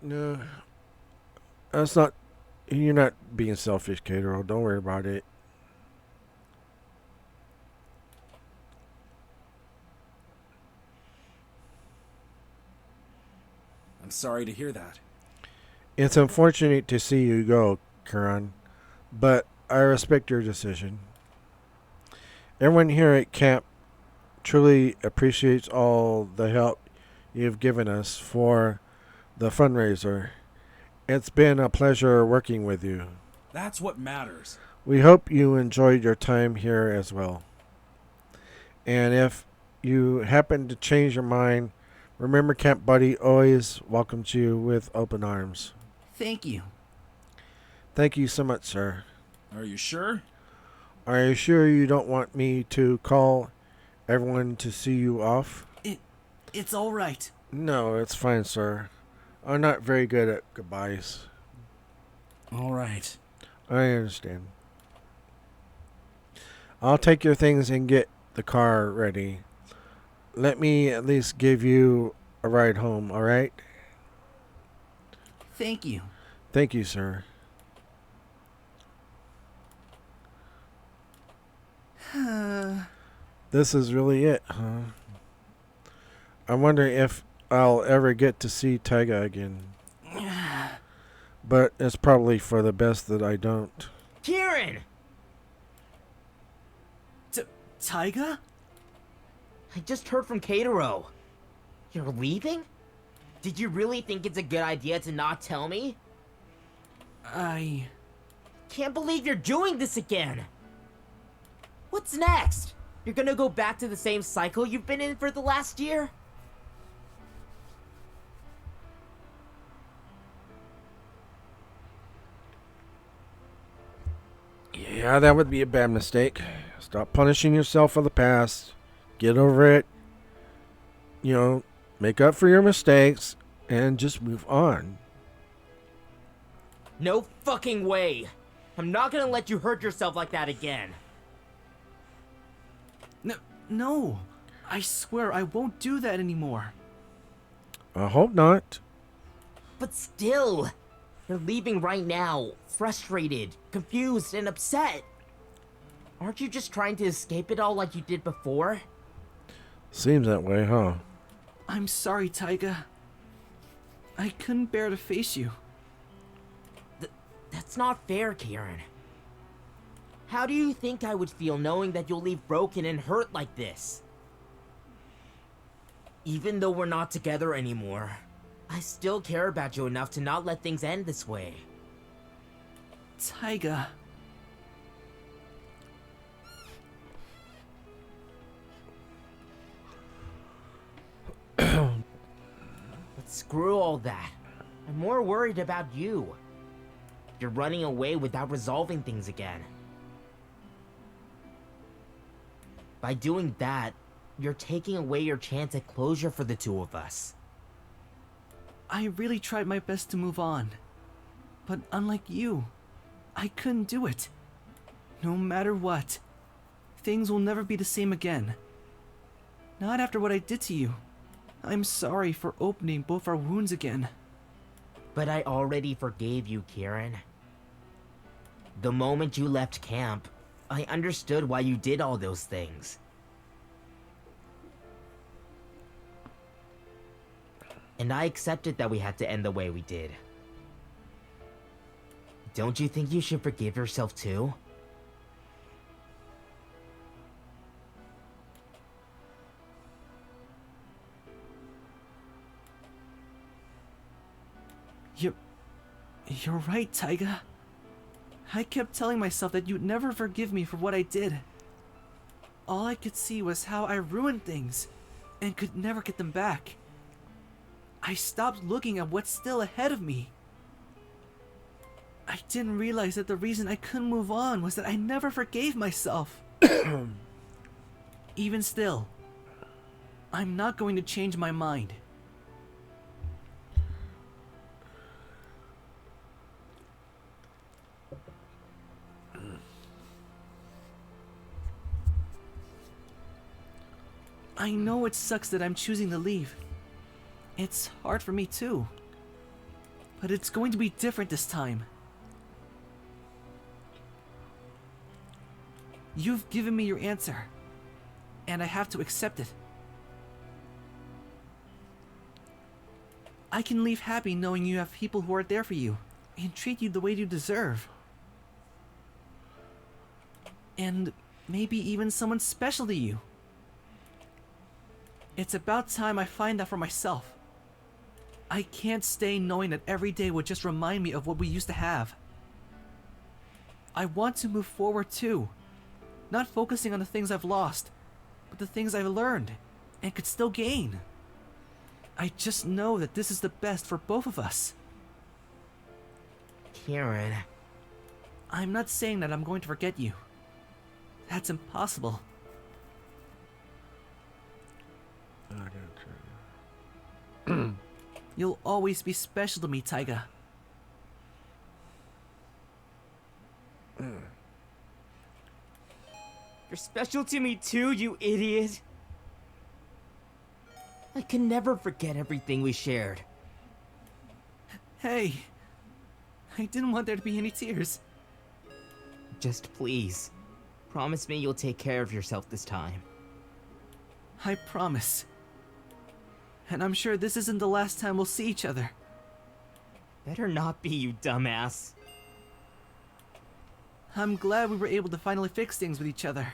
[SPEAKER 1] No, that's not. You're not being selfish, Katero. Don't worry about it.
[SPEAKER 4] I'm sorry to hear that.
[SPEAKER 1] It's unfortunate to see you go, Karan, but I respect your decision. Everyone here at camp truly appreciates all the help you've given us for the fundraiser. It's been a pleasure working with you.
[SPEAKER 4] That's what matters.
[SPEAKER 1] We hope you enjoyed your time here as well. And if you happen to change your mind, remember Camp Buddy always welcomes you with open arms.
[SPEAKER 3] Thank you.
[SPEAKER 1] Thank you so much, sir.
[SPEAKER 4] Are you sure?
[SPEAKER 1] Are you sure you don't want me to call everyone to see you off?
[SPEAKER 3] It's all right.
[SPEAKER 1] No, it's fine, sir. I'm not very good at goodbyes.
[SPEAKER 4] All right.
[SPEAKER 1] I understand. I'll take your things and get the car ready. Let me at least give you a ride home, alright?
[SPEAKER 3] Thank you.
[SPEAKER 1] Thank you, sir. This is really it, huh? I wonder if I'll ever get to see Taiga again. But it's probably for the best that I don't.
[SPEAKER 5] Kieran!
[SPEAKER 3] Taiga?
[SPEAKER 5] I just heard from Katero. You're leaving? Did you really think it's a good idea to not tell me?
[SPEAKER 3] I
[SPEAKER 5] Can't believe you're doing this again! What's next? You're gonna go back to the same cycle you've been in for the last year?
[SPEAKER 1] Yeah, that would be a bad mistake. Stop punishing yourself for the past. Get over it. You know, make up for your mistakes and just move on.
[SPEAKER 5] No fucking way! I'm not gonna let you hurt yourself like that again.
[SPEAKER 3] No. I swear I won't do that anymore.
[SPEAKER 1] I hope not.
[SPEAKER 5] But still, you're leaving right now, frustrated, confused, and upset. Aren't you just trying to escape it all like you did before?
[SPEAKER 1] Seems that way, huh?
[SPEAKER 3] I'm sorry, Taiga. I couldn't bear to face you.
[SPEAKER 5] That's not fair, Kieran. How do you think I would feel knowing that you'll leave broken and hurt like this? Even though we're not together anymore, I still care about you enough to not let things end this way.
[SPEAKER 3] Taiga.
[SPEAKER 5] But screw all that. I'm more worried about you. You're running away without resolving things again. By doing that, you're taking away your chance at closure for the two of us.
[SPEAKER 3] I really tried my best to move on. But unlike you, I couldn't do it. No matter what, things will never be the same again. Not after what I did to you. I'm sorry for opening both our wounds again.
[SPEAKER 5] But I already forgave you, Kieran. The moment you left camp, I understood why you did all those things. and I accepted that we had to end the way we did. Don't you think you should forgive yourself too?
[SPEAKER 3] You're right, Taiga. I kept telling myself that you'd never forgive me for what I did. All I could see was how I ruined things and could never get them back. I stopped looking at what's still ahead of me. I didn't realize that the reason I couldn't move on was that I never forgave myself. Even still, I'm not going to change my mind. I know it sucks that I'm choosing to leave. It's hard for me too. But it's going to be different this time. You've given me your answer, and I have to accept it. I can leave happy knowing you have people who are there for you and treat you the way you deserve. And maybe even someone special to you. It's about time I find that for myself. I can't stay knowing that every day would just remind me of what we used to have. I want to move forward too, not focusing on the things I've lost, but the things I've learned and could still gain. I just know that this is the best for both of us.
[SPEAKER 5] Kieran.
[SPEAKER 3] I'm not saying that I'm going to forget you. That's impossible. You'll always be special to me, Taiga.
[SPEAKER 5] You're special to me too, you idiot. I can never forget everything we shared.
[SPEAKER 3] Hey, I didn't want there to be any tears.
[SPEAKER 5] Just please, promise me you'll take care of yourself this time.
[SPEAKER 3] I promise. And I'm sure this isn't the last time we'll see each other.
[SPEAKER 5] Better not be, you dumbass.
[SPEAKER 3] I'm glad we were able to finally fix things with each other.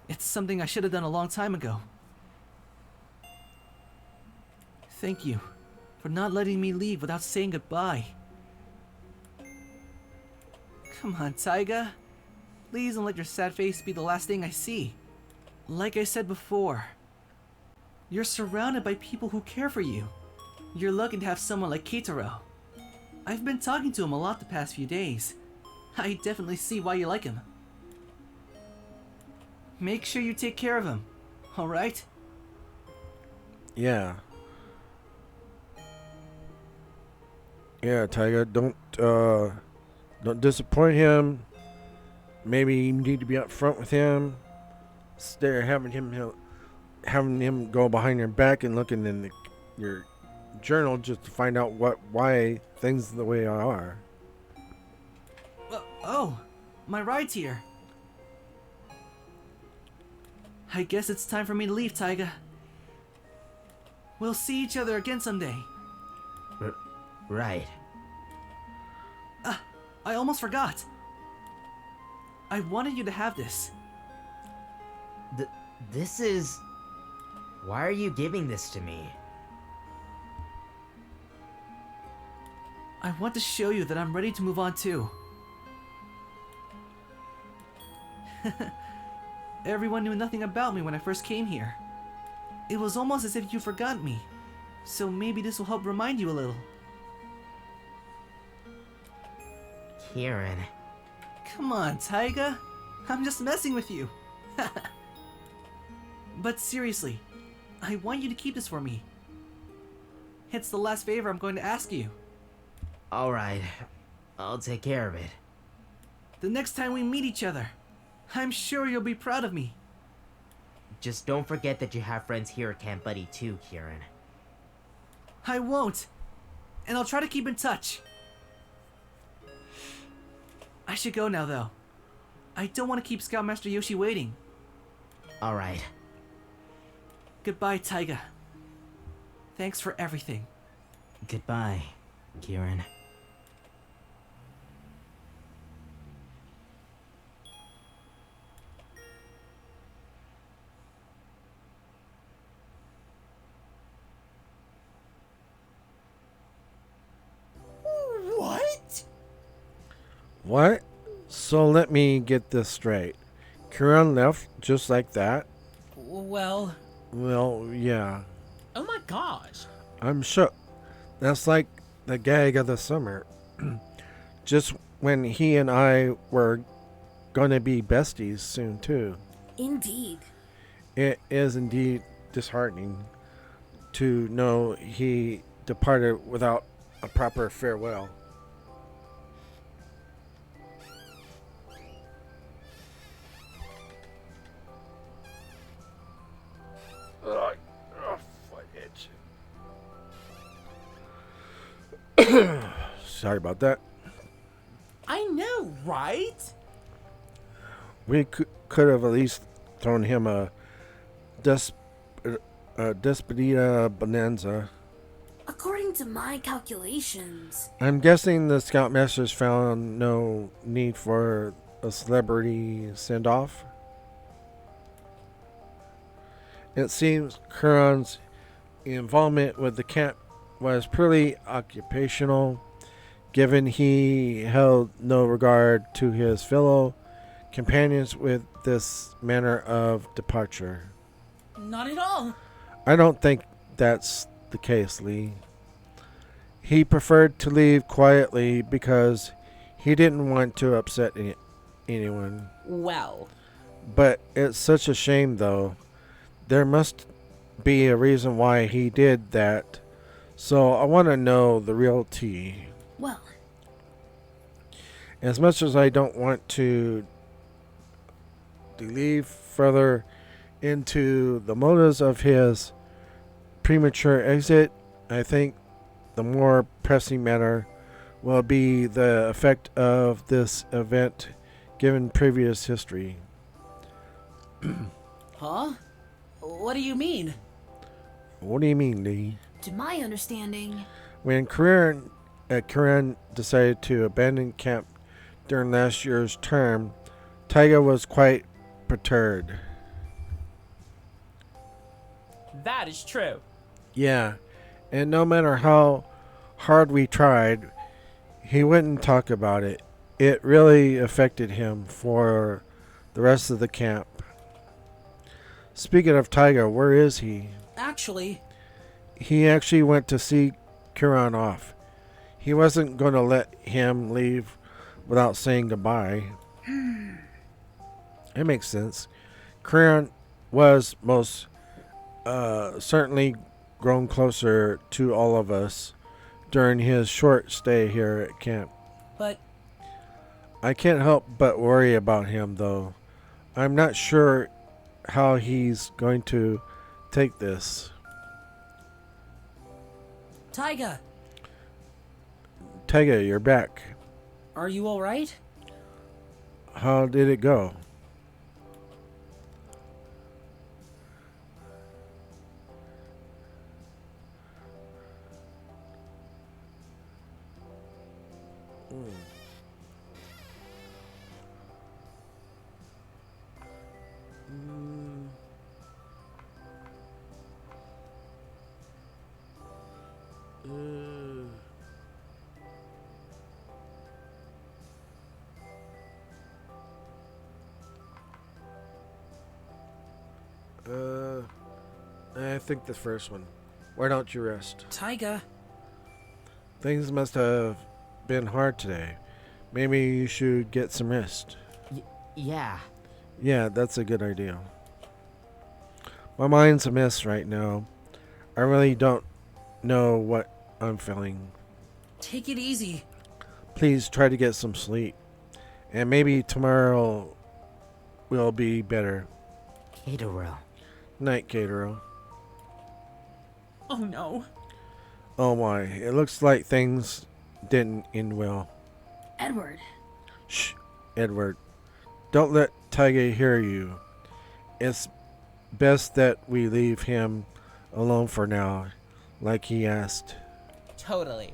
[SPEAKER 3] It's something I should have done a long time ago. Thank you for not letting me leave without saying goodbye. Come on, Taiga. Please don't let your sad face be the last thing I see. Like I said before, you're surrounded by people who care for you. You're lucky to have someone like Kitaro. I've been talking to him a lot the past few days. I definitely see why you like him. Make sure you take care of him, alright?
[SPEAKER 1] Yeah. Yeah, Taiga, don't disappoint him. Maybe you need to be up front with him. Instead of having him go behind your back and looking in your journal just to find out why things are the way they are.
[SPEAKER 3] Oh, my ride's here. I guess it's time for me to leave, Taiga. We'll see each other again someday.
[SPEAKER 5] Right.
[SPEAKER 3] I almost forgot. I wanted you to have this.
[SPEAKER 5] This is... Why are you giving this to me?
[SPEAKER 3] I want to show you that I'm ready to move on too. Everyone knew nothing about me when I first came here. It was almost as if you forgot me. So maybe this will help remind you a little.
[SPEAKER 5] Kieran.
[SPEAKER 3] Come on, Taiga. I'm just messing with you. But seriously, I want you to keep this for me. It's the last favor I'm going to ask you.
[SPEAKER 5] Alright, I'll take care of it.
[SPEAKER 3] The next time we meet each other, I'm sure you'll be proud of me.
[SPEAKER 5] Just don't forget that you have friends here at Camp Budddy too, Kieran.
[SPEAKER 3] I won't. And I'll try to keep in touch. I should go now, though. I don't want to keep Scoutmaster Yoshi waiting.
[SPEAKER 5] Alright.
[SPEAKER 3] Goodbye, Taiga. Thanks for everything.
[SPEAKER 5] Goodbye, Kieran.
[SPEAKER 2] What?
[SPEAKER 1] What? So let me get this straight. Kiran left just like that?
[SPEAKER 2] Well,
[SPEAKER 1] Well, yeah.
[SPEAKER 2] oh my gosh.
[SPEAKER 1] I'm shook. That's like the gag of the summer. Just when he and I were gonna be besties soon, too.
[SPEAKER 6] Indeed.
[SPEAKER 1] It is indeed disheartening to know he departed without a proper farewell. Ugh, foot itch. Sorry about that.
[SPEAKER 2] I know, right?
[SPEAKER 1] We could have at least thrown him a despedida bonanza.
[SPEAKER 6] According to my calculations,
[SPEAKER 1] I'm guessing the Scoutmasters found no need for a celebrity send-off. It seems Kuran's involvement with the camp was purely occupational, given he held no regard to his fellow companions with this manner of departure.
[SPEAKER 2] Not at all.
[SPEAKER 1] I don't think that's the case, Lee. He preferred to leave quietly because he didn't want to upset anyone.
[SPEAKER 2] Well,
[SPEAKER 1] But it's such a shame, though. There must be a reason why he did that. So I want to know the real tea.
[SPEAKER 6] well,
[SPEAKER 1] As much as I don't want to delve further into the motives of his premature exit, I think the more pressing matter will be the effect of this event given previous history.
[SPEAKER 2] huh? What do you mean?
[SPEAKER 1] What do you mean, Lee?
[SPEAKER 6] to my understanding,
[SPEAKER 1] When Kiran decided to abandon camp during last year's term, Taiga was quite perturbed.
[SPEAKER 2] That is true.
[SPEAKER 1] Yeah, and no matter how hard we tried, he wouldn't talk about it. It really affected him for the rest of the camp. Speaking of Taiga, where is he?
[SPEAKER 2] Actually,
[SPEAKER 1] He actually went to see Kiran off. He wasn't going to let him leave without saying goodbye. It makes sense. Kiran was most certainly grown closer to all of us during his short stay here at camp.
[SPEAKER 2] but
[SPEAKER 1] I can't help but worry about him, though. I'm not sure how he's going to take this.
[SPEAKER 2] Taiga,
[SPEAKER 1] Taiga, you're back.
[SPEAKER 2] are you alright?
[SPEAKER 1] How did it go? I think the first one. Why don't you rest?
[SPEAKER 2] Taiga,
[SPEAKER 1] Things must have been hard today. Maybe you should get some rest.
[SPEAKER 5] Yeah.
[SPEAKER 1] Yeah, that's a good idea. My mind's a mess right now. I really don't know what I'm feeling.
[SPEAKER 2] take it easy.
[SPEAKER 1] Please try to get some sleep. And maybe tomorrow will be better.
[SPEAKER 5] Caterwell.
[SPEAKER 1] Night, Caterham.
[SPEAKER 2] Oh no.
[SPEAKER 1] Oh my, it looks like things didn't end well.
[SPEAKER 6] Edward,
[SPEAKER 1] Shh, Edward. Don't let Taiga hear you. It's best that we leave him alone for now, like he asked.
[SPEAKER 5] Totally.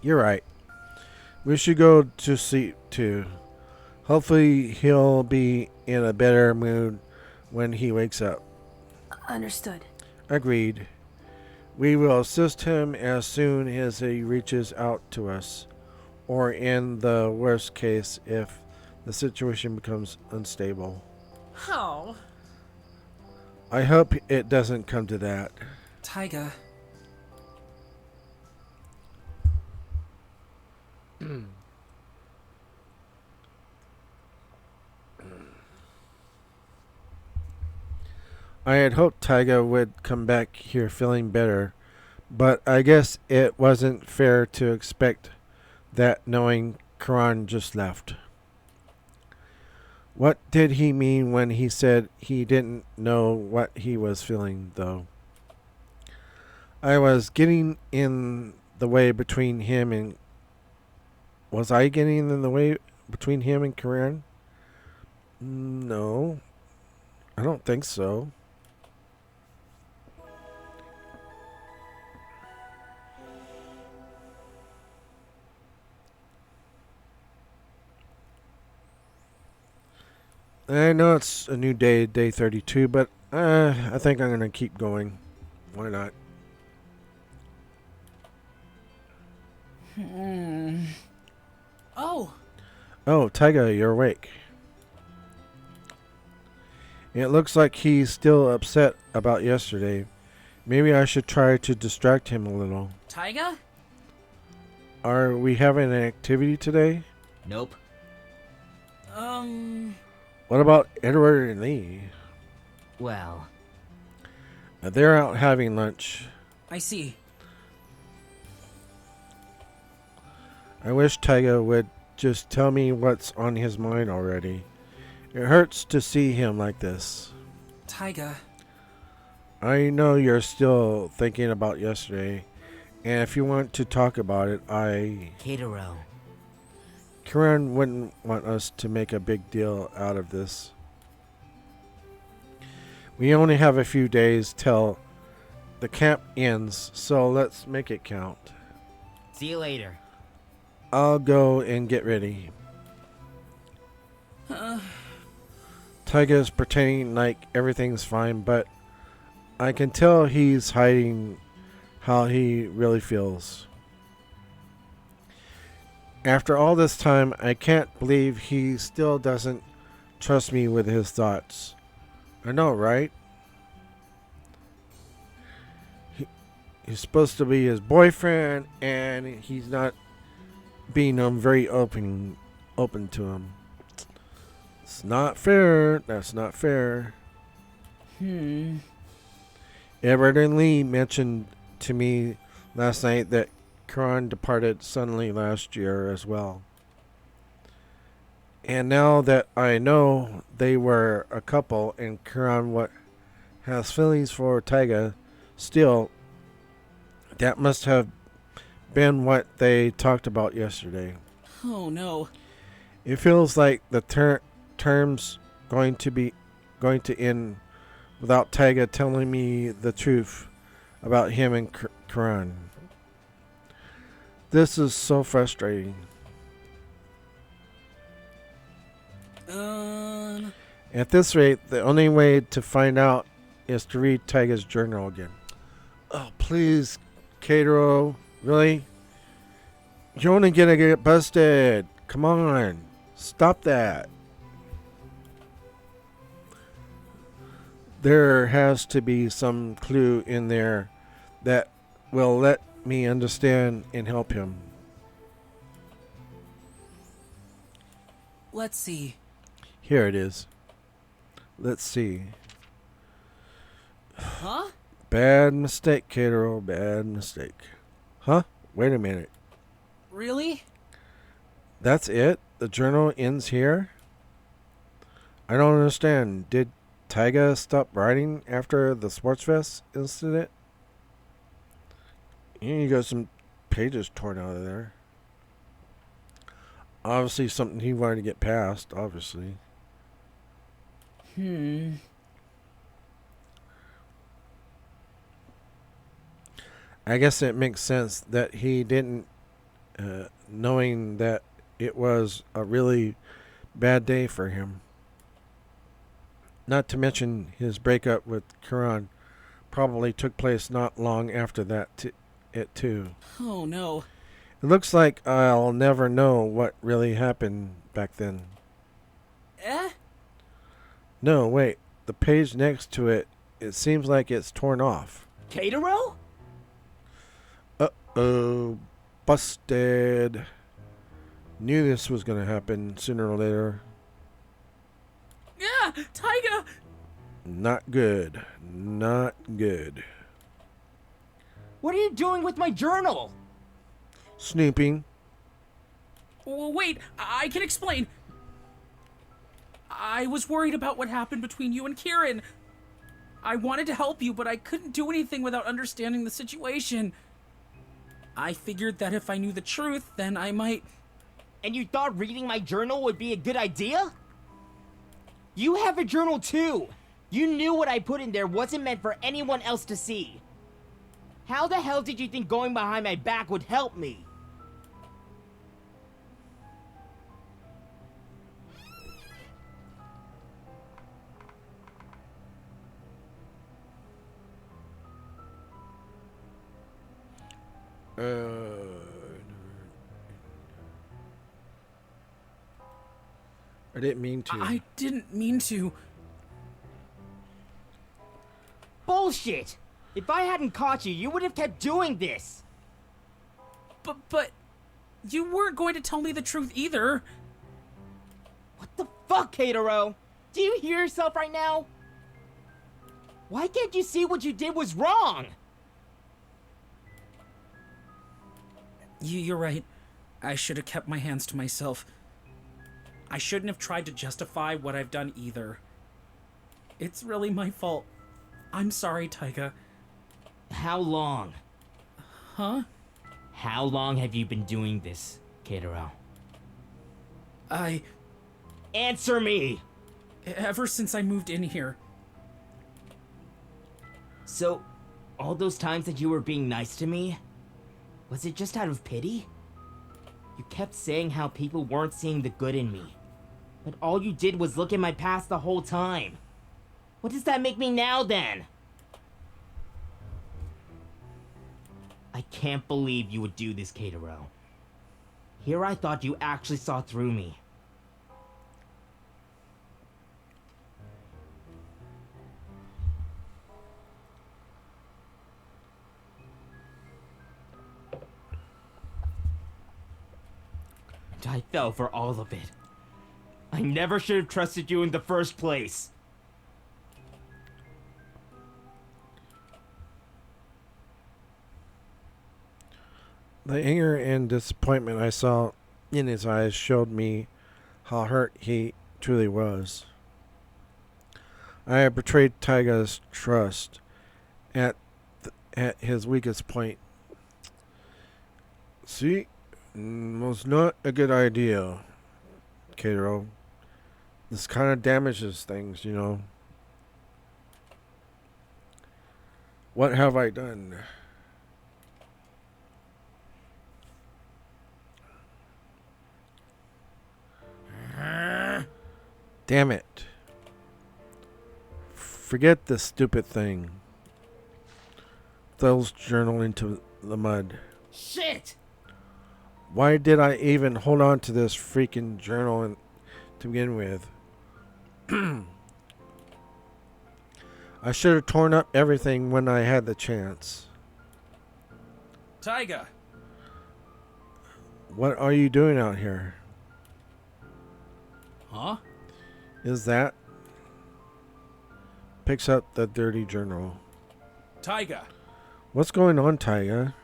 [SPEAKER 1] You're right. We should go to sleep too. Hopefully he'll be in a better mood when he wakes up.
[SPEAKER 6] Understood.
[SPEAKER 1] Agreed. We will assist him as soon as he reaches out to us, or in the worst case, if the situation becomes unstable.
[SPEAKER 2] Oh.
[SPEAKER 1] I hope it doesn't come to that.
[SPEAKER 2] Taiga.
[SPEAKER 1] I had hoped Taiga would come back here feeling better, but I guess it wasn't fair to expect that knowing Karan just left. What did he mean when he said he didn't know what he was feeling, though? I was getting in the way between him and... Was I getting in the way between him and Karan? No, I don't think so. I know it's a new day, day 32, but I think I'm going to keep going. Why not?
[SPEAKER 2] Oh,
[SPEAKER 1] Oh, Taiga, you're awake. It looks like he's still upset about yesterday. Maybe I should try to distract him a little.
[SPEAKER 2] Taiga?
[SPEAKER 1] Are we having an activity today?
[SPEAKER 5] Nope.
[SPEAKER 1] What about Edward and Lee?
[SPEAKER 5] Well,
[SPEAKER 1] They're out having lunch.
[SPEAKER 2] I see.
[SPEAKER 1] I wish Taiga would just tell me what's on his mind already. It hurts to see him like this.
[SPEAKER 2] Taiga.
[SPEAKER 1] I know you're still thinking about yesterday, and if you want to talk about it,
[SPEAKER 5] Catero.
[SPEAKER 1] Karen wouldn't want us to make a big deal out of this. We only have a few days till the camp ends, so let's make it count.
[SPEAKER 5] See you later.
[SPEAKER 1] I'll go and get ready. Taiga's pretending like everything's fine, but I can tell he's hiding how he really feels. After all this time, I can't believe he still doesn't trust me with his thoughts. I know, right? He's supposed to be his boyfriend, and he's not being very open to him. It's not fair. That's not fair. Edward and Lee mentioned to me last night that Karan departed suddenly last year as well. And now that I know they were a couple and Karan has feelings for Taiga, still, that must have been what they talked about yesterday.
[SPEAKER 2] Oh no.
[SPEAKER 1] It feels like the term's going to end without Taiga telling me the truth about him and Karan. This is so frustrating. At this rate, the only way to find out is to read Taiga's journal again. Oh, please, Catero. Really? You're only gonna get busted. Come on. Stop that. There has to be some clue in there that will let me understand and help him.
[SPEAKER 2] Let's see.
[SPEAKER 1] Here it is. Let's see.
[SPEAKER 2] Huh?
[SPEAKER 1] Bad mistake, Catero. Bad mistake. Huh? Wait a minute.
[SPEAKER 2] Really?
[SPEAKER 1] That's it? The journal ends here? I don't understand. Did Taiga stop writing after the Sports Fest incident? You got some pages torn out of there. Obviously something he wanted to get past, obviously. I guess it makes sense that he didn't, knowing that it was a really bad day for him. Not to mention his breakup with Karan probably took place not long after it too.
[SPEAKER 2] Oh no.
[SPEAKER 1] It looks like I'll never know what really happened back then.
[SPEAKER 2] Eh?
[SPEAKER 1] No, wait. The page next to it, it seems like it's torn off.
[SPEAKER 5] Catero?
[SPEAKER 1] Uh-oh. Busted. Knew this was going to happen sooner or later.
[SPEAKER 2] Yeah, Taiga!
[SPEAKER 1] Not good. Not good.
[SPEAKER 5] What are you doing with my journal?
[SPEAKER 1] Snooping.
[SPEAKER 2] Wait, I can explain. I was worried about what happened between you and Kieran. I wanted to help you, but I couldn't do anything without understanding the situation. I figured that if I knew the truth, then I might...
[SPEAKER 5] And you thought reading my journal would be a good idea? You have a journal too! You knew what I put in there wasn't meant for anyone else to see. How the hell did you think going behind my back would help me?
[SPEAKER 1] I didn't mean to.
[SPEAKER 2] I didn't mean to.
[SPEAKER 5] Bullshit! If I hadn't caught you, you would have kept doing this!
[SPEAKER 2] But... You weren't going to tell me the truth either.
[SPEAKER 5] What the fuck, Catero? Do you hear yourself right now? Why can't you see what you did was wrong?
[SPEAKER 2] You're right. I should have kept my hands to myself. I shouldn't have tried to justify what I've done either. It's really my fault. I'm sorry, Taiga.
[SPEAKER 5] How long?
[SPEAKER 2] Huh?
[SPEAKER 5] How long have you been doing this, Catero? Answer me!
[SPEAKER 2] Ever since I moved in here.
[SPEAKER 5] So, all those times that you were being nice to me, was it just out of pity? You kept saying how people weren't seeing the good in me. But all you did was look at my past the whole time. What does that make me now, then? I can't believe you would do this, Catero. Here I thought you actually saw through me. And I fell for all of it. I never should have trusted you in the first place.
[SPEAKER 1] The anger and disappointment I saw in his eyes showed me how hurt he truly was. I had betrayed Taiga's trust at his weakest point. See, was not a good idea, Catero. This kind of damages things, you know. What have I done? Damn it. Forget this stupid thing. Throws journal into the mud.
[SPEAKER 5] Shit!
[SPEAKER 1] Why did I even hold on to this freaking journal to begin with? I should have torn up everything when I had the chance.
[SPEAKER 4] Taiga,
[SPEAKER 1] What are you doing out here?
[SPEAKER 2] Huh?
[SPEAKER 1] Is that? Picks up the dirty journal.
[SPEAKER 4] Taiga.
[SPEAKER 1] What's going on, Taiga?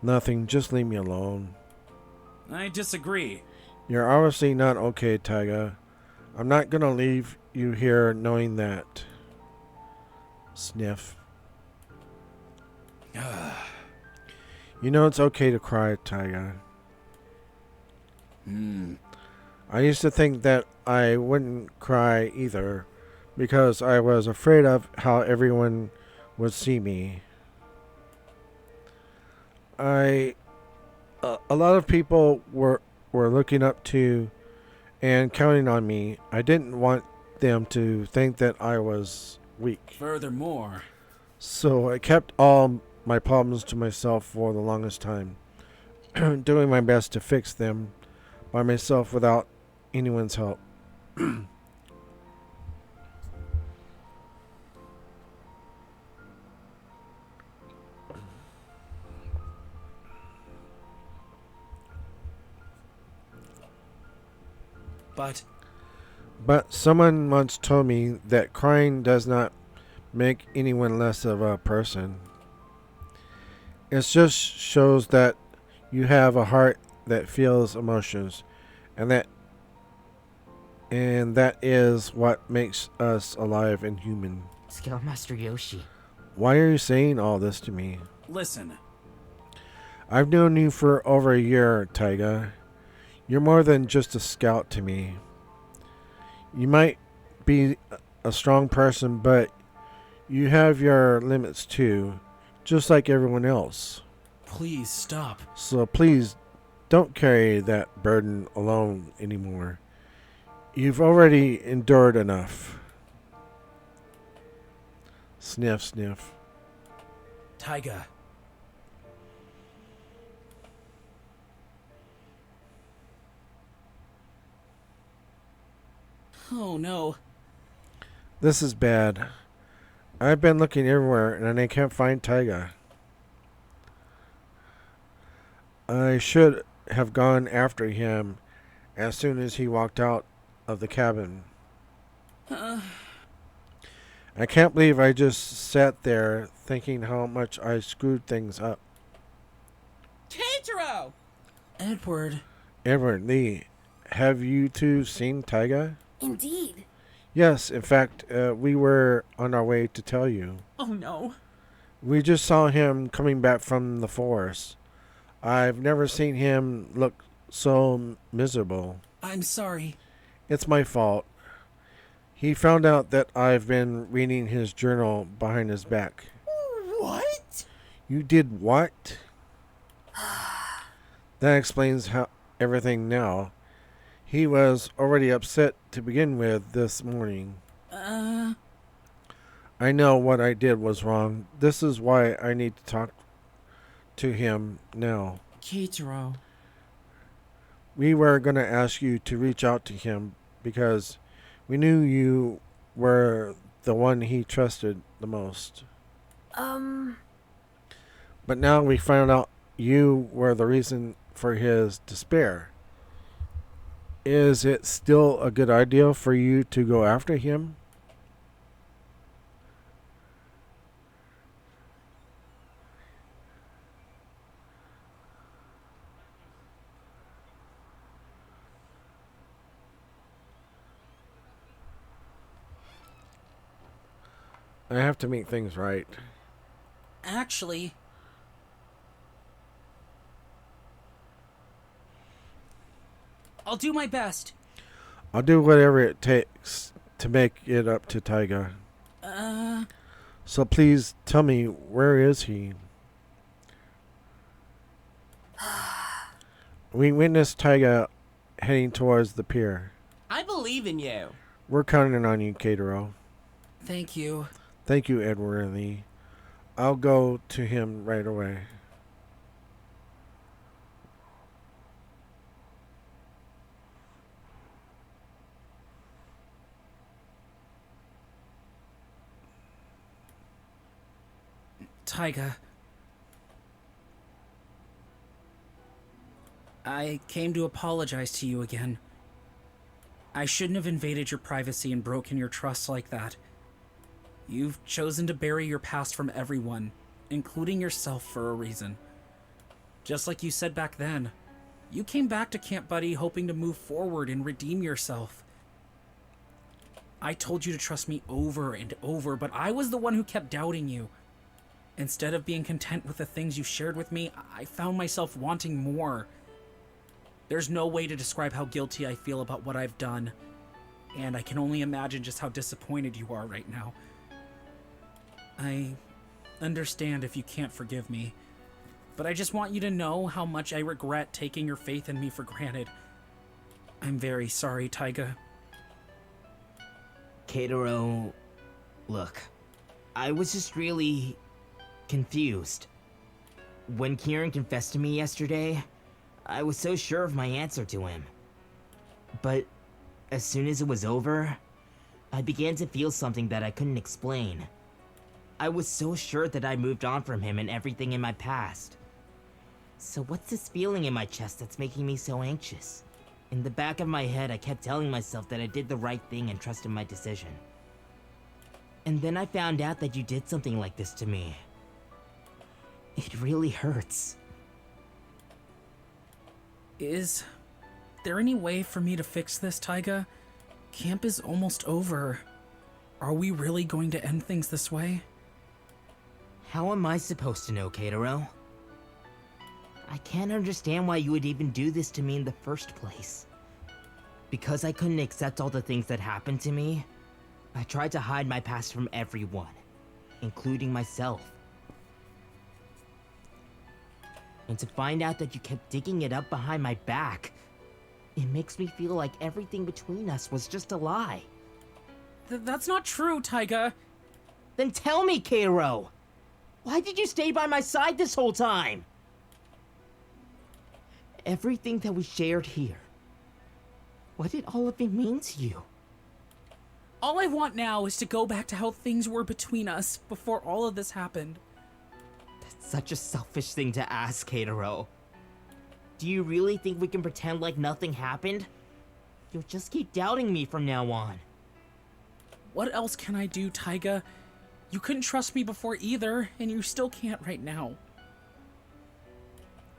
[SPEAKER 1] Nothing, just leave me alone.
[SPEAKER 4] I disagree.
[SPEAKER 1] You're obviously not okay, Taiga. I'm not gonna leave you here knowing that. Sniff. You know it's okay to cry, Taiga. I used to think that I wouldn't cry either because I was afraid of how everyone would see me. I a lot of people were looking up to and counting on me. I didn't want them to think that I was weak.
[SPEAKER 4] Furthermore,
[SPEAKER 1] So I kept all my problems to myself for the longest time, doing my best to fix them by myself without anyone's help.
[SPEAKER 4] but
[SPEAKER 1] But someone once told me that crying does not make anyone less of a person. It just shows that you have a heart that feels emotions, and that is what makes us alive and human.
[SPEAKER 5] Scoutmaster Yoshi.
[SPEAKER 1] Why are you saying all this to me?
[SPEAKER 4] listen,
[SPEAKER 1] I've known you for over a year, Taiga. You're more than just a scout to me. You might be a strong person, but you have your limits too, just like everyone else.
[SPEAKER 4] please stop.
[SPEAKER 1] So please don't carry that burden alone anymore. You've already endured enough. Sniff, sniff.
[SPEAKER 4] Taiga, oh no.
[SPEAKER 1] This is bad. I've been looking everywhere and I can't find Taiga. I should have gone after him as soon as he walked out of the cabin. I can't believe I just sat there thinking how much I screwed things up.
[SPEAKER 2] Keitaro!
[SPEAKER 4] Edward,
[SPEAKER 1] Edward Lee, have you two seen Taiga?
[SPEAKER 6] Indeed.
[SPEAKER 1] Yes, in fact, we were on our way to tell you.
[SPEAKER 2] Oh no.
[SPEAKER 1] We just saw him coming back from the forest. I've never seen him look so miserable.
[SPEAKER 4] I'm sorry.
[SPEAKER 1] It's my fault. He found out that I've been reading his journal behind his back.
[SPEAKER 2] What?
[SPEAKER 1] You did what? That explains how everything now. He was already upset to begin with this morning. I know what I did was wrong. This is why I need to talk to him now.
[SPEAKER 2] Keitaro.
[SPEAKER 1] We were going to ask you to reach out to him because we knew you were the one he trusted the most. But now we found out you were the reason for his despair. Is it still a good idea for you to go after him? I have to make things right.
[SPEAKER 2] Actually, I'll do my best.
[SPEAKER 1] I'll do whatever it takes to make it up to Taiga. So please tell me, where is he? We witnessed Taiga heading towards the pier.
[SPEAKER 7] I believe in you.
[SPEAKER 1] We're counting on you, Keitaro.
[SPEAKER 2] Thank you.
[SPEAKER 1] Thank you, Edward Lee. I'll go to him right away.
[SPEAKER 2] Taiga. I came to apologize to you again. I shouldn't have invaded your privacy and broken your trust like that. You've chosen to bury your past from everyone, including yourself, for a reason. Just like you said back then, you came back to Camp Buddy hoping to move forward and redeem yourself. I told you to trust me over and over, but I was the one who kept doubting you. Instead of being content with the things you shared with me, I found myself wanting more. There's no way to describe how guilty I feel about what I've done, and I can only imagine just how disappointed you are right now. I understand if you can't forgive me, but I just want you to know how much I regret taking your faith in me for granted. I'm very sorry, Taiga.
[SPEAKER 5] Keitaro, look, I was just really confused. When Kieran confessed to me yesterday, I was so sure of my answer to him. But as soon as it was over, I began to feel something that I couldn't explain. I was so sure that I moved on from him and everything in my past. So what's this feeling in my chest that's making me so anxious? In the back of my head, I kept telling myself that I did the right thing and trusted my decision. And then I found out that you did something like this to me. It really hurts.
[SPEAKER 2] Is there any way for me to fix this, Taiga? Camp is almost over. Are we really going to end things this way?
[SPEAKER 5] How am I supposed to know, Keitaro? I can't understand why you would even do this to me in the first place. Because I couldn't accept all the things that happened to me, I tried to hide my past from everyone, including myself. And to find out that you kept digging it up behind my back, it makes me feel like everything between us was just a lie.
[SPEAKER 2] That's not true, Taiga.
[SPEAKER 5] Then tell me, Keitaro! Why did you stay by my side this whole time? Everything that we shared here. What did all of it mean to you?
[SPEAKER 2] All I want now is to go back to how things were between us before all of this happened.
[SPEAKER 5] That's such a selfish thing to ask, Keitaro. Do you really think we can pretend like nothing happened? You'll just keep doubting me from now on.
[SPEAKER 2] What else can I do, Taiga? You couldn't trust me before either, and you still can't right now.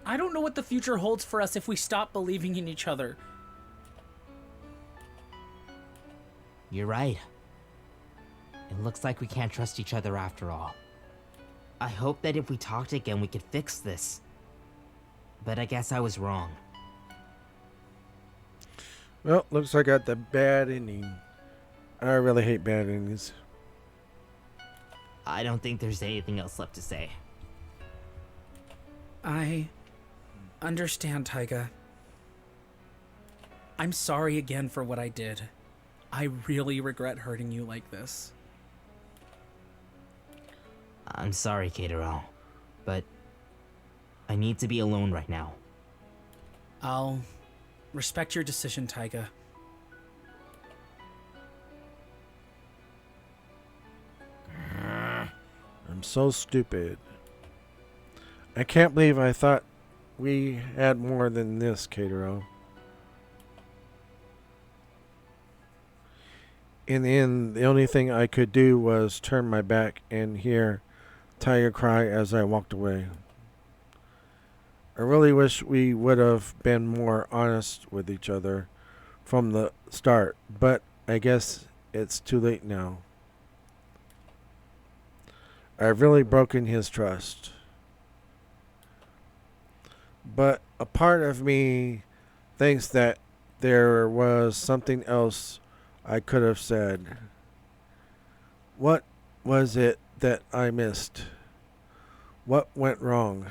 [SPEAKER 2] I don't know what the future holds for us if we stop believing in each other.
[SPEAKER 5] You're right. It looks like we can't trust each other after all. I hope that if we talked again we could fix this. But I guess I was wrong.
[SPEAKER 1] Well, looks like I got the bad ending. I really hate bad endings.
[SPEAKER 5] I don't think there's anything else left to say.
[SPEAKER 2] I understand, Taiga. I'm sorry again for what I did. I really regret hurting you like this.
[SPEAKER 5] I'm sorry, Keitaro, but I need to be alone right now.
[SPEAKER 2] I'll respect your decision, Taiga.
[SPEAKER 1] I'm so stupid. I can't believe I thought we had more than this, Keitaro. In the end, the only thing I could do was turn my back and hear Taiga cry as I walked away. I really wish we would have been more honest with each other from the start, but I guess it's too late now. I've really broken his trust. But a part of me thinks that there was something else I could have said. What was it that I missed? What went wrong?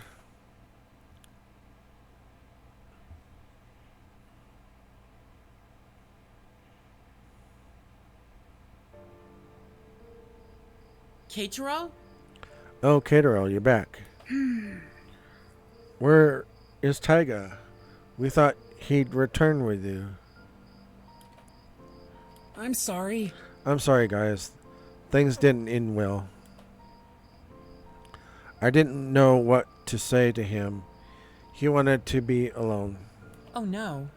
[SPEAKER 2] Keitaro?
[SPEAKER 1] Oh, Keitaro, you're back. Where is Taiga? We thought he'd return with you.
[SPEAKER 2] I'm sorry.
[SPEAKER 1] I'm sorry, guys. Things didn't end well. I didn't know what to say to him. He wanted to be alone.
[SPEAKER 7] Oh no.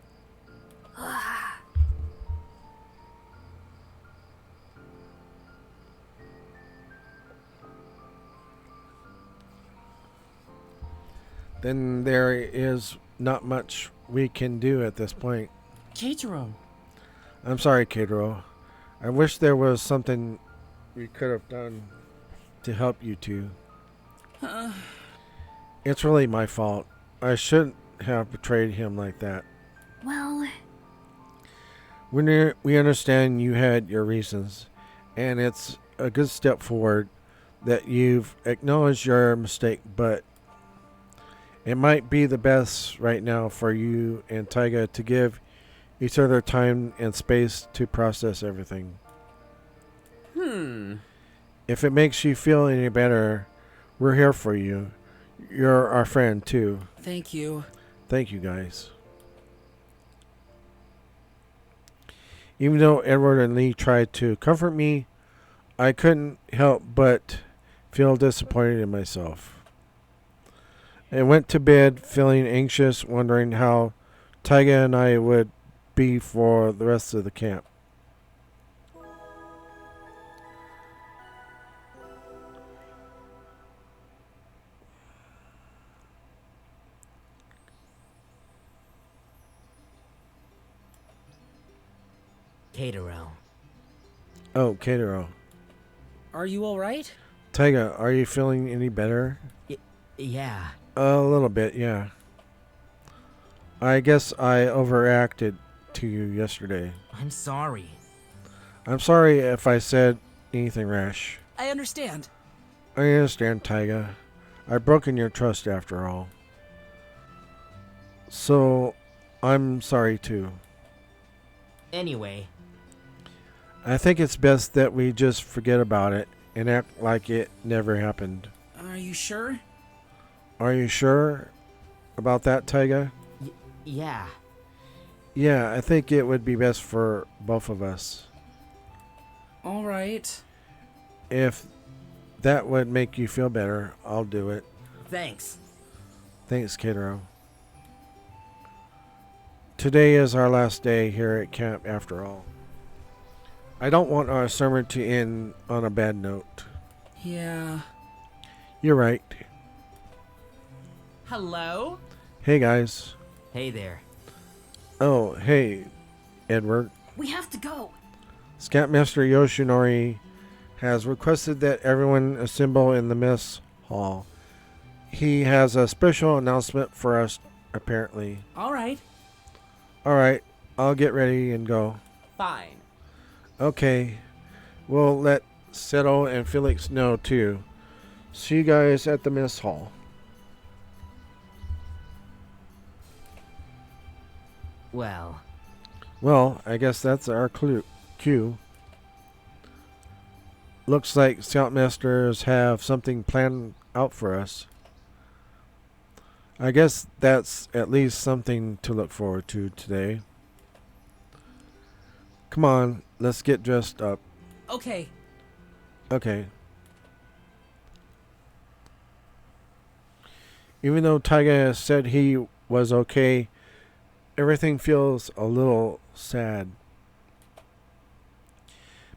[SPEAKER 1] Then there is not much we can do at this point.
[SPEAKER 7] Keitaro.
[SPEAKER 1] I'm sorry, Keitaro. I wish there was something we could have done to help you two. It's really my fault. I shouldn't have betrayed him like that.
[SPEAKER 6] Well,
[SPEAKER 1] We understand you had your reasons, and it's a good step forward that you've acknowledged your mistake, but It might be the best right now for you and Taiga to give each other time and space to process everything. If it makes you feel any better, we're here for you. You're our friend, too.
[SPEAKER 2] Thank you.
[SPEAKER 1] Thank you, guys. Even though Edward and Lee tried to comfort me, I couldn't help but feel disappointed in myself. I went to bed feeling anxious, wondering how Taiga and I would be for the rest of the camp.
[SPEAKER 5] Catero.
[SPEAKER 1] Oh, Katero.
[SPEAKER 2] Are you alright?
[SPEAKER 1] Taiga, are you feeling any better?
[SPEAKER 5] Yeah.
[SPEAKER 1] A little bit, yeah. I guess I overreacted to you yesterday.
[SPEAKER 5] I'm sorry.
[SPEAKER 1] I'm sorry if I said anything rash.
[SPEAKER 2] I understand.
[SPEAKER 1] I understand, Taiga. I've broken your trust after all. So, I'm sorry too.
[SPEAKER 5] Anyway,
[SPEAKER 1] I think it's best that we just forget about it and act like it never happened.
[SPEAKER 2] Are you sure?
[SPEAKER 1] Are you sure about that, Taiga?
[SPEAKER 5] yeah.
[SPEAKER 1] Yeah, I think it would be best for both of us.
[SPEAKER 2] Alright.
[SPEAKER 1] If that would make you feel better, I'll do it.
[SPEAKER 5] Thanks.
[SPEAKER 1] Thanks, Katero. Today is our last day here at camp after all. I don't want our summer to end on a bad note.
[SPEAKER 2] Yeah.
[SPEAKER 1] You're right.
[SPEAKER 7] Hello?
[SPEAKER 1] Hey, guys.
[SPEAKER 5] Hey there.
[SPEAKER 1] Oh, hey, Edward.
[SPEAKER 6] We have to go.
[SPEAKER 1] Scoutmaster Yoshinori has requested that everyone assemble in the mess hall. He has a special announcement for us, apparently.
[SPEAKER 2] Alright.
[SPEAKER 1] Alright, I'll get ready and go.
[SPEAKER 7] Fine.
[SPEAKER 1] Okay, we'll let Seto and Felix know too. See you guys at the mess hall. Well, I guess that's our cue. Looks like Scoutmasters have something planned out for us. I guess that's at least something to look forward to today. Come on, let's get dressed up.
[SPEAKER 2] Okay.
[SPEAKER 1] Okay. Even though Taiga said he was okay, everything feels a little sad.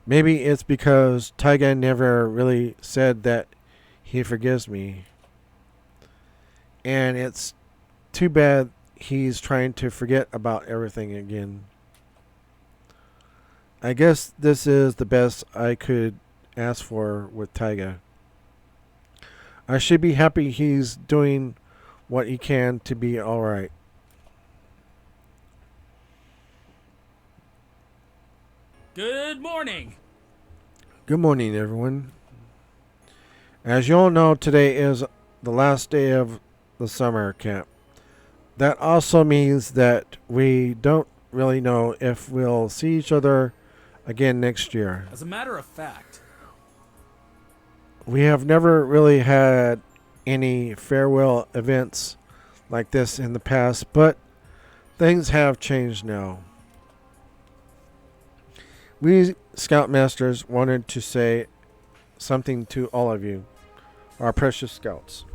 [SPEAKER 1] Maybe it's because Taiga never really said that he forgives me. And it's too bad he's trying to forget about everything again. I guess this is the best I could ask for with Taiga. I should be happy he's doing what he can to be alright.
[SPEAKER 4] Good morning.
[SPEAKER 1] Good morning, everyone. As you all know, today is the last day of the summer camp. That also means that we don't really know if we'll see each other again next year.
[SPEAKER 4] As a matter of fact,
[SPEAKER 1] We have never really had any farewell events like this in the past, but things have changed now. We Scoutmasters wanted to say something to all of you, our precious scouts.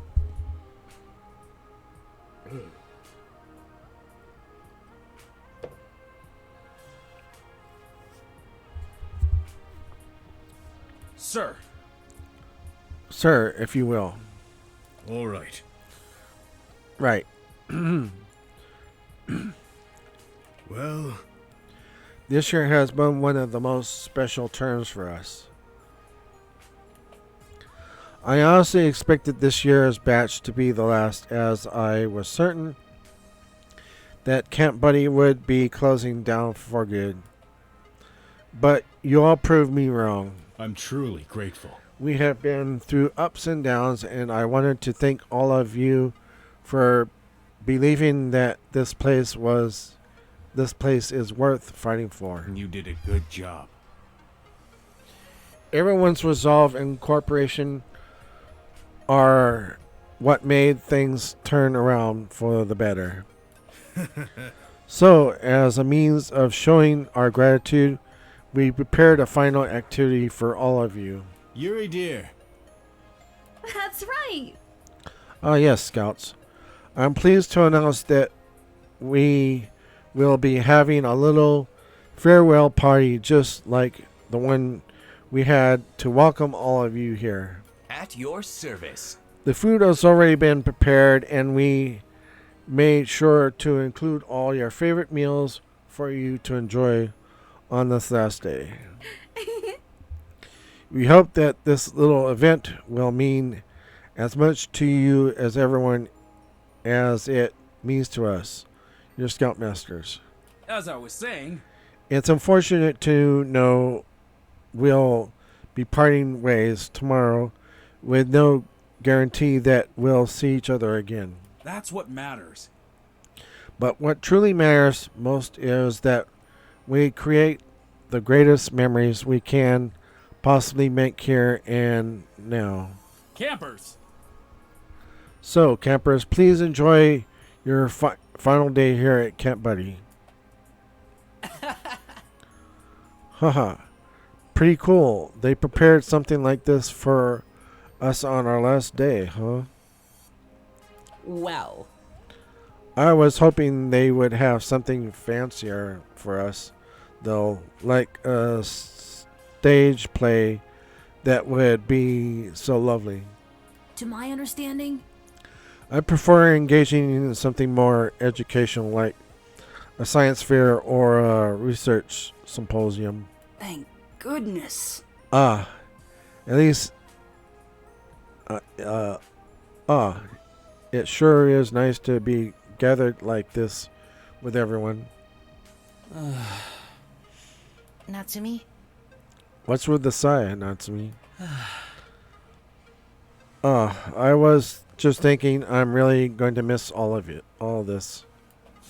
[SPEAKER 4] sir.
[SPEAKER 1] Sir, if you will.
[SPEAKER 8] All right.
[SPEAKER 1] Right.
[SPEAKER 8] Well,
[SPEAKER 1] This year has been one of the most special terms for us. I honestly expected this year's batch to be the last, as I was certain that Camp Buddy would be closing down for good. But you all proved me wrong.
[SPEAKER 8] I'm truly grateful.
[SPEAKER 1] We have been through ups and downs, and I wanted to thank all of you for believing that this place is worth fighting for.
[SPEAKER 8] You did a good job.
[SPEAKER 1] Everyone's resolve and cooperation are what made things turn around for the better. So, as a means of showing our gratitude, we prepared a final activity for all of you.
[SPEAKER 8] Yuri dear,
[SPEAKER 6] That's right.
[SPEAKER 1] Yes, Scouts. I'm pleased to announce that we will be having a little farewell party just like the one we had to welcome all of you here.
[SPEAKER 9] At your service.
[SPEAKER 1] The food has already been prepared, and we made sure to include all your favorite meals for you to enjoy on this last day. We hope that this little event will mean as much to you as everyone as it means to us, your Scoutmasters.
[SPEAKER 4] As I was saying,
[SPEAKER 1] It's unfortunate to know we'll be parting ways tomorrow with no guarantee that we'll see each other again.
[SPEAKER 4] that's what matters.
[SPEAKER 1] But what truly matters most is that we create the greatest memories we can possibly make here and now.
[SPEAKER 4] Campers!
[SPEAKER 1] So, campers, please enjoy your final day here at Camp Budddy. Haha. Pretty cool. They prepared something like this for us on our last day, huh?
[SPEAKER 7] Well,
[SPEAKER 1] I was hoping they would have something fancier for us, though, like a stage play that would be so lovely.
[SPEAKER 6] To my understanding,
[SPEAKER 1] I prefer engaging in something more educational, like a science fair or a research symposium.
[SPEAKER 6] thank goodness.
[SPEAKER 1] At least, it sure is nice to be gathered like this with everyone.
[SPEAKER 7] Natsumi?
[SPEAKER 1] What's with the sigh, Natsumi? I was just thinking I'm really going to miss all of it, all this.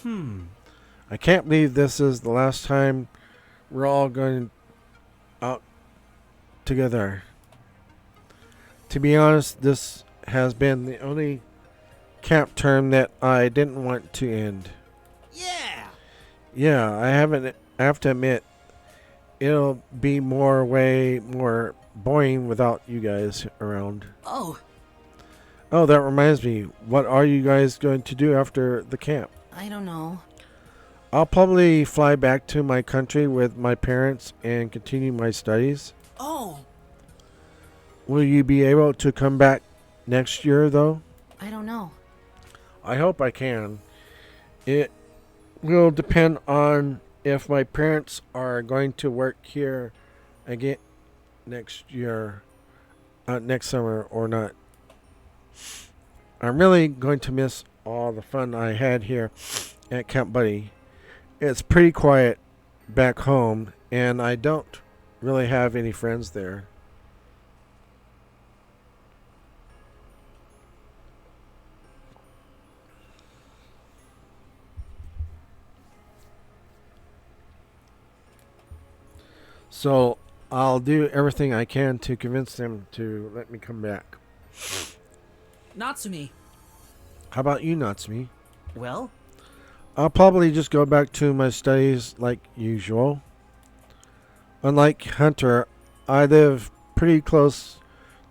[SPEAKER 1] I can't believe this is the last time we're all going out together. To be honest, this has been the only camp term that I didn't want to end.
[SPEAKER 7] Yeah!
[SPEAKER 1] Yeah, I have to admit, it'll be way more boring without you guys around.
[SPEAKER 6] Oh,
[SPEAKER 1] Oh, that reminds me. What are you guys going to do after the camp?
[SPEAKER 7] I don't know.
[SPEAKER 1] I'll probably fly back to my country with my parents and continue my studies.
[SPEAKER 7] Oh,
[SPEAKER 1] Will you be able to come back next year, though?
[SPEAKER 7] I don't know.
[SPEAKER 1] I hope I can. It will depend on if my parents are going to work here again next year, next summer or not. I'm really going to miss all the fun I had here at Camp Budddy. It's pretty quiet back home, and I don't really have any friends there. So I'll do everything I can to convince them to let me come back.
[SPEAKER 2] Natsumi,
[SPEAKER 1] How about you, Natsumi?
[SPEAKER 7] Well,
[SPEAKER 1] I'll probably just go back to my studies like usual. Unlike Hunter, I live pretty close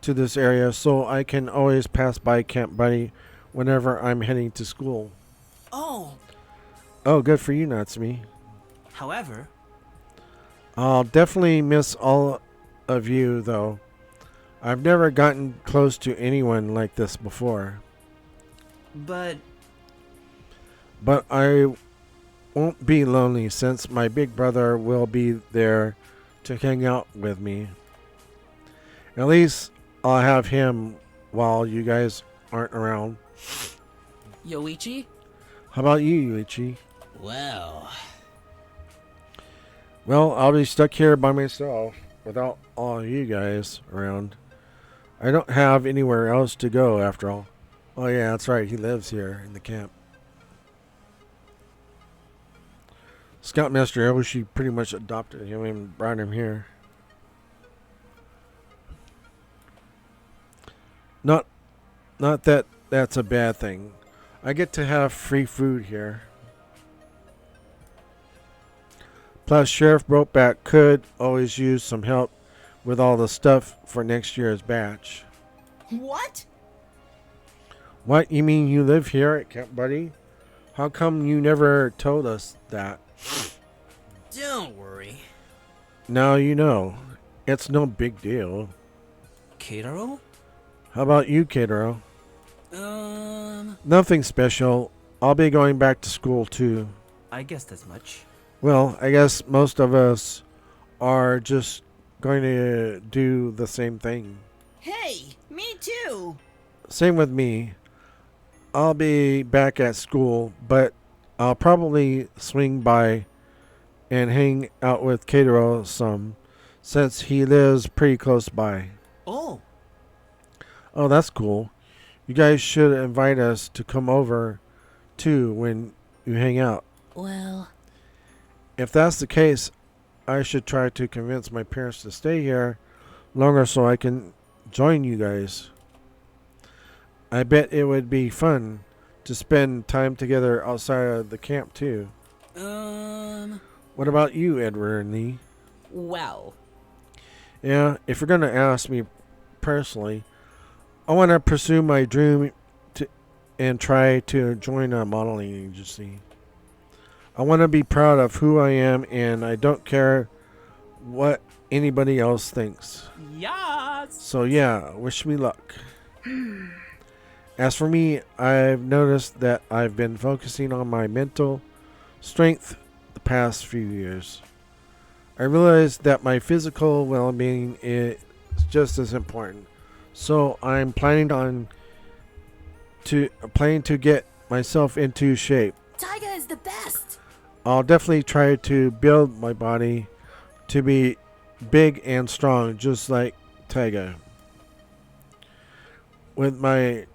[SPEAKER 1] to this area, so I can always pass by Camp Budddy whenever I'm heading to school.
[SPEAKER 7] oh,
[SPEAKER 1] Oh, good for you, Natsumi.
[SPEAKER 7] however,
[SPEAKER 1] I'll definitely miss all of you, though. I've never gotten close to anyone like this before.
[SPEAKER 3] But
[SPEAKER 1] But I won't be lonely since my big brother will be there to hang out with me. At least I'll have him while you guys aren't around.
[SPEAKER 2] Yoichi?
[SPEAKER 1] How about you, Yuichi?
[SPEAKER 9] Well,
[SPEAKER 1] Well, I'll be stuck here by myself without all you guys around. I don't have anywhere else to go after all. Oh yeah, that's right. He lives here in the camp. Scoutmaster, I wish he pretty much adopted him and brought him here. Not, not that that's a bad thing. I get to have free food here. Plus, Sheriff Brokeback could always use some help with all the stuff for next year's batch.
[SPEAKER 7] What?
[SPEAKER 1] What, you mean you live here at Camp Buddy? How come you never told us that?
[SPEAKER 7] Don't worry.
[SPEAKER 1] Now you know. It's no big deal.
[SPEAKER 7] Keitaro?
[SPEAKER 1] How about you, Keitaro?
[SPEAKER 7] Um,
[SPEAKER 1] Nothing special. I'll be going back to school too.
[SPEAKER 3] I guessed as much.
[SPEAKER 1] Well, I guess most of us are just going to do the same thing.
[SPEAKER 7] hey, me too.
[SPEAKER 1] Same with me. I'll be back at school, but I'll probably swing by and hang out with Keitaro some, since he lives pretty close by.
[SPEAKER 7] Oh,
[SPEAKER 1] Oh, that's cool. You guys should invite us to come over too when you hang out.
[SPEAKER 6] Well,
[SPEAKER 1] If that's the case, I should try to convince my parents to stay here longer so I can join you guys. I bet it would be fun to spend time together outside of the camp too. What about you, Edward and Lee?
[SPEAKER 5] Well,
[SPEAKER 1] Yeah, if you're going to ask me personally, I want to pursue my dream and try to join a modeling agency. I want to be proud of who I am, and I don't care what anybody else thinks.
[SPEAKER 5] yes.
[SPEAKER 1] So yeah, wish me luck. As for me, I've noticed that I've been focusing on my mental strength the past few years. I realized that my physical well-being is just as important. So I'm planning to get myself into shape.
[SPEAKER 6] Taiga is the best.
[SPEAKER 1] I'll definitely try to build my body to be big and strong, just like Taiga. With my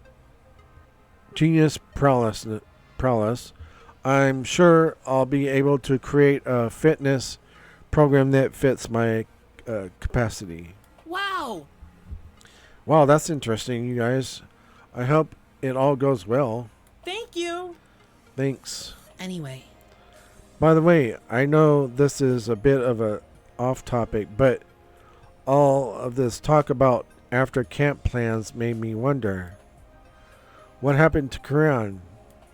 [SPEAKER 1] genius prowess, I'm sure I'll be able to create a fitness program that fits my capacity.
[SPEAKER 7] wow.
[SPEAKER 1] Wow, that's interesting, you guys. I hope it all goes well.
[SPEAKER 5] Thank you.
[SPEAKER 1] Thanks.
[SPEAKER 7] Anyway,
[SPEAKER 1] By the way, I know this is a bit of a off topic, but all of this talk about after camp plans made me wonder. What happened to Karan?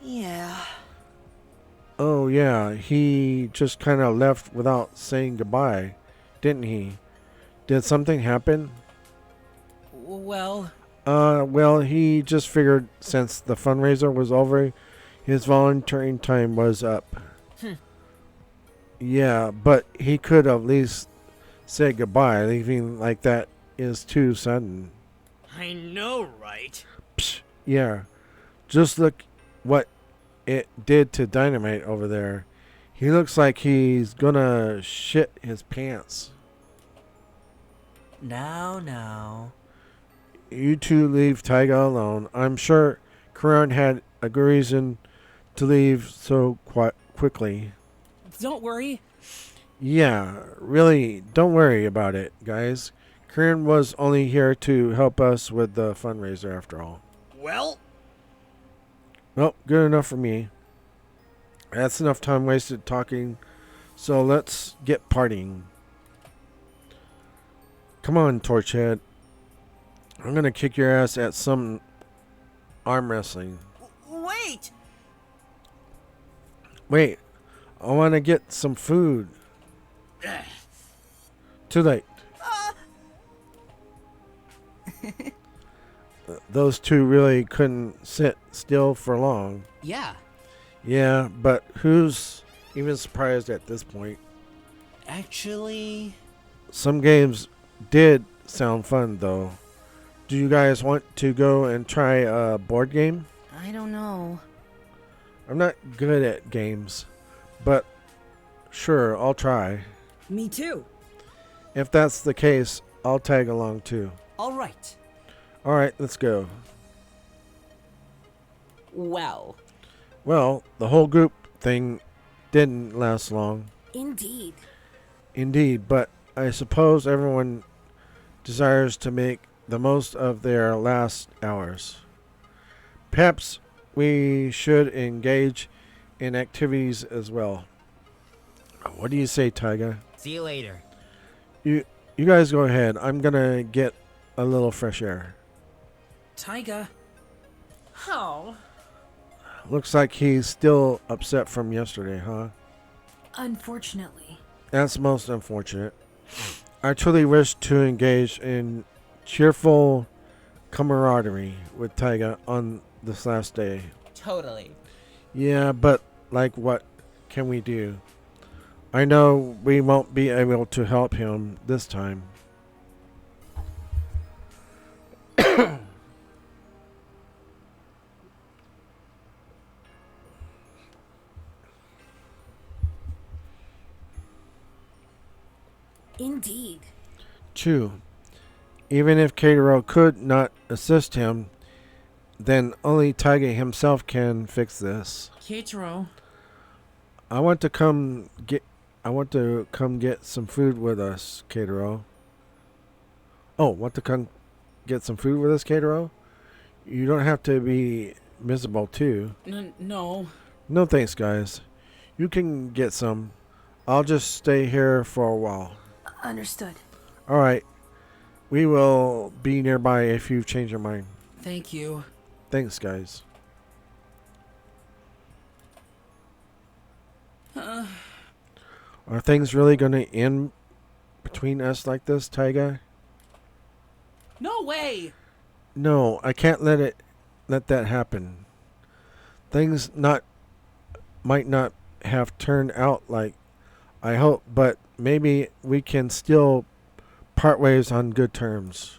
[SPEAKER 7] yeah.
[SPEAKER 1] Oh yeah, he just kind of left without saying goodbye, didn't he? Did something happen?
[SPEAKER 7] Well,
[SPEAKER 1] Well, he just figured since the fundraiser was over, his volunteering time was up. Yeah, but he could at least say goodbye. Leaving like that is too sudden.
[SPEAKER 7] I know, right?
[SPEAKER 1] Psh, yeah, just look what it did to Dynamite over there. He looks like he's gonna shit his pants.
[SPEAKER 7] Now.
[SPEAKER 1] You two leave Taiga alone. I'm sure Karan had a good reason to leave so quickly.
[SPEAKER 2] Don't worry.
[SPEAKER 1] Yeah, really, don't worry about it, guys. Karan was only here to help us with the fundraiser after all.
[SPEAKER 7] Well,
[SPEAKER 1] Well, good enough for me. That's enough time wasted talking, so let's get partying. Come on, Torchhead. I'm gonna kick your ass at some arm wrestling.
[SPEAKER 7] wait.
[SPEAKER 1] Wait, I want to get some food. Too late. Those two really couldn't sit still for long.
[SPEAKER 7] Yeah.
[SPEAKER 1] Yeah, but who's even surprised at this point?
[SPEAKER 7] Actually,
[SPEAKER 1] Some games did sound fun, though. Do you guys want to go and try a board game?
[SPEAKER 6] I don't know.
[SPEAKER 1] I'm not good at games, but sure, I'll try.
[SPEAKER 2] Me too.
[SPEAKER 1] If that's the case, I'll tag along too.
[SPEAKER 7] all right.
[SPEAKER 1] Alright, let's go.
[SPEAKER 5] Well,
[SPEAKER 1] Well, the whole group thing didn't last long.
[SPEAKER 6] Indeed.
[SPEAKER 1] Indeed, but I suppose everyone desires to make the most of their last hours. Perhaps we should engage in activities as well. What do you say, Taiga?
[SPEAKER 5] see you later.
[SPEAKER 1] You guys go ahead. I'm gonna get a little fresh air.
[SPEAKER 2] Taiga,
[SPEAKER 7] Oh.
[SPEAKER 1] Looks like he's still upset from yesterday, huh?
[SPEAKER 6] Unfortunately.
[SPEAKER 1] That's most unfortunate. I truly wish to engage in cheerful camaraderie with Taiga on this last day.
[SPEAKER 5] Totally.
[SPEAKER 1] Yeah, but like what can we do? I know we won't be able to help him this time.
[SPEAKER 6] Indeed.
[SPEAKER 1] True. Even if Keitaro could not assist him, then only Taiga himself can fix this.
[SPEAKER 2] Keitaro,
[SPEAKER 1] I want to come get some food with us, Keitaro. Oh, want to come get some food with us, Keitaro? You don't have to be miserable too.
[SPEAKER 2] no.
[SPEAKER 1] No thanks, guys. You can get some. I'll just stay here for a while.
[SPEAKER 6] Understood.
[SPEAKER 1] Alright. We will be nearby if you change your mind.
[SPEAKER 2] Thank you.
[SPEAKER 1] Thanks, guys. Are things really going to end between us like this, Taiga?
[SPEAKER 2] No way!
[SPEAKER 1] No, I can't let that happen. Things might not have turned out like I hope, but maybe we can still part ways on good terms.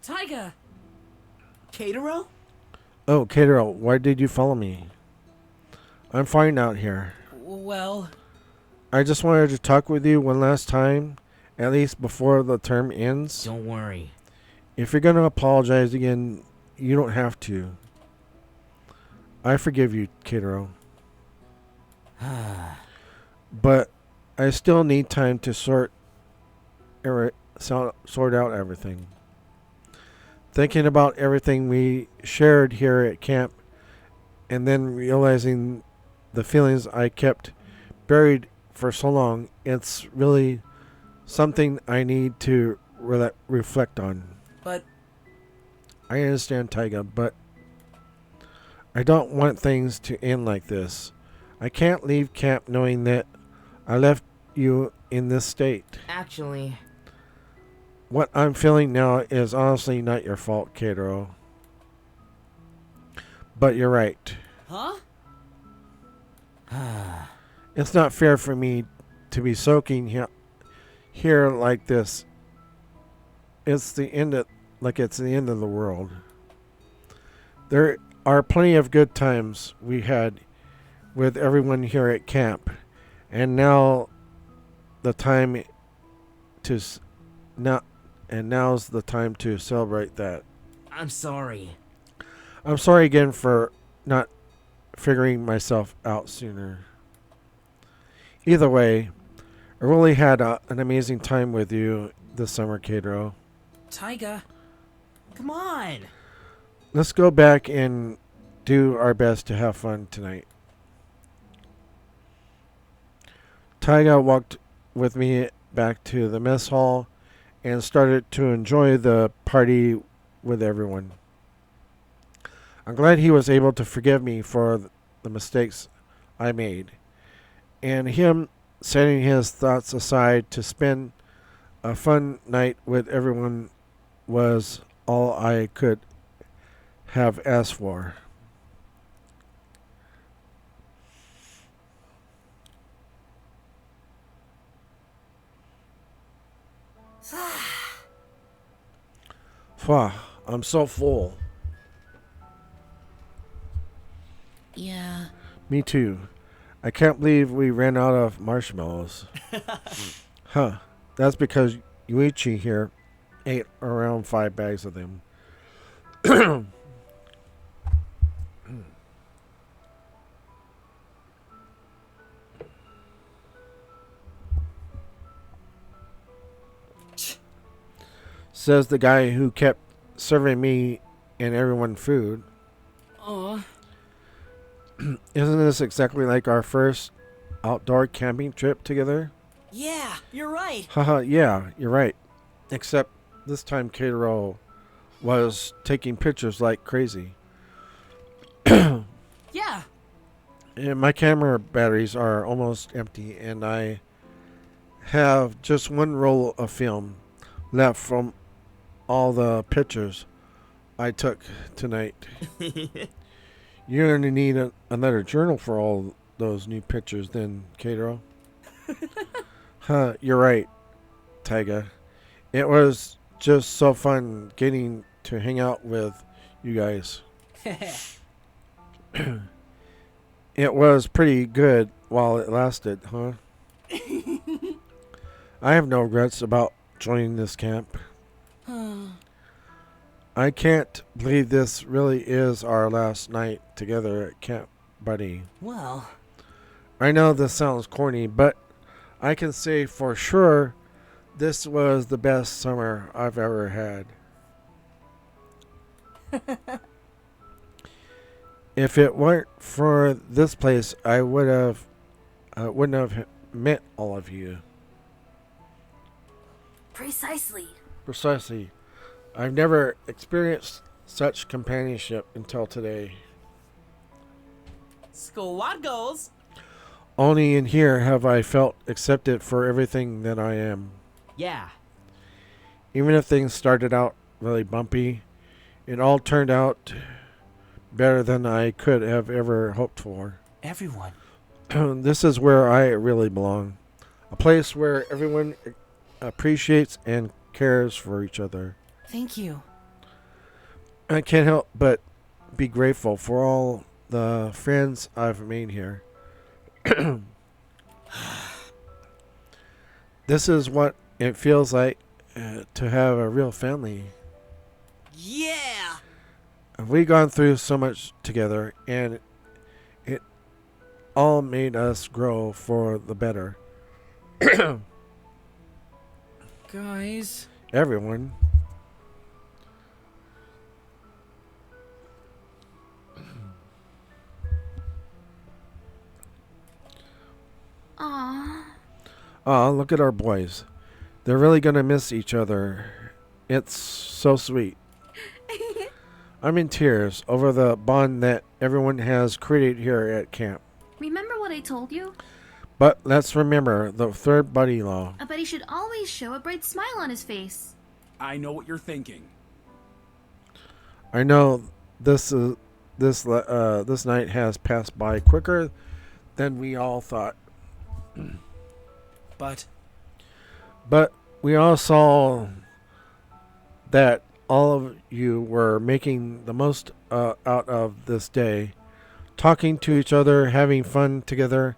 [SPEAKER 2] Taiga!
[SPEAKER 7] Keitaro?
[SPEAKER 1] Oh, Keitaro, why did you follow me? I'm fine out here.
[SPEAKER 2] Well,
[SPEAKER 1] I just wanted to talk with you one last time, at least before the term ends.
[SPEAKER 5] Don't worry.
[SPEAKER 1] If you're going to apologize again, you don't have to. I forgive you, Keitaro. But I still need time to sort out everything. Thinking about everything we shared here at camp, and then realizing the feelings I kept buried for so long, it's really something I need to reflect on.
[SPEAKER 2] but
[SPEAKER 1] I understand, Taiga, but I don't want things to end like this. I can't leave camp knowing that I left you in this state.
[SPEAKER 5] Actually,
[SPEAKER 1] What I'm feeling now is honestly not your fault, Keitaro. But you're right.
[SPEAKER 7] Huh?
[SPEAKER 1] It's not fair for me to be soaking here like this. It's the end of the world. There are plenty of good times we had with everyone here at camp, and now's the time to celebrate that.
[SPEAKER 5] I'm sorry.
[SPEAKER 1] I'm sorry again for not figuring myself out sooner. Either way, I really had an amazing time with you this summer, Keitaro.
[SPEAKER 2] Taiga,
[SPEAKER 7] Come on.
[SPEAKER 1] Let's go back and do our best to have fun tonight. Taiga walked with me back to the mess hall and started to enjoy the party with everyone. I'm glad he was able to forgive me for the mistakes I made, and him setting his thoughts aside to spend a fun night with everyone was all I could have asked for. Phew, I'm so full.
[SPEAKER 6] Yeah.
[SPEAKER 1] Me too. I can't believe we ran out of marshmallows. Huh. That's because Yuichi here ate around 5 bags of them. Says the guy who kept serving me and everyone food.
[SPEAKER 2] Aw.
[SPEAKER 1] Isn't this exactly like our first outdoor camping trip together?
[SPEAKER 7] Yeah, you're right.
[SPEAKER 1] Haha, yeah, you're right. Except this time Keitaro was taking pictures like crazy.
[SPEAKER 7] Yeah.
[SPEAKER 1] And my camera batteries are almost empty, and I have just one roll of film left from all the pictures I took tonight. You're going to need another journal for all those new pictures then, Keitaro. Huh, you're right, Taiga. It was just so fun getting to hang out with you guys. It was pretty good while it lasted, huh? I have no regrets about joining this camp. I can't believe this really is our last night together at Camp Buddy.
[SPEAKER 7] Well,
[SPEAKER 1] I know this sounds corny, but I can say for sure this was the best summer I've ever had. If it weren't for this place, I wouldn't have met all of you.
[SPEAKER 6] Precisely.
[SPEAKER 1] Precisely. I've never experienced such companionship until today.
[SPEAKER 7] squad goals.
[SPEAKER 1] Only in here have I felt accepted for everything that I am.
[SPEAKER 5] Yeah.
[SPEAKER 1] Even if things started out really bumpy, it all turned out better than I could have ever hoped for.
[SPEAKER 7] Everyone.
[SPEAKER 1] This is where I really belong. A place where everyone appreciates and cares for each other.
[SPEAKER 7] Thank you.
[SPEAKER 1] I can't help but be grateful for all the friends I've made here. This is what it feels like to have a real family.
[SPEAKER 7] Yeah.
[SPEAKER 1] We've gone through so much together, and it all made us grow for the better.
[SPEAKER 2] Guys.
[SPEAKER 1] Everyone.
[SPEAKER 6] Aww.
[SPEAKER 1] Aw, look at our boys. They're really gonna miss each other. It's so sweet. I'm in tears over the bond that everyone has created here at camp.
[SPEAKER 6] Remember what I told you?
[SPEAKER 1] But let's remember the third buddy law.
[SPEAKER 6] A buddy should always show a bright smile on his face.
[SPEAKER 4] I know what you're thinking.
[SPEAKER 1] I know this night has passed by quicker than we all thought.
[SPEAKER 4] But
[SPEAKER 1] But we all saw that all of you were making the most out of this day, talking to each other, having fun together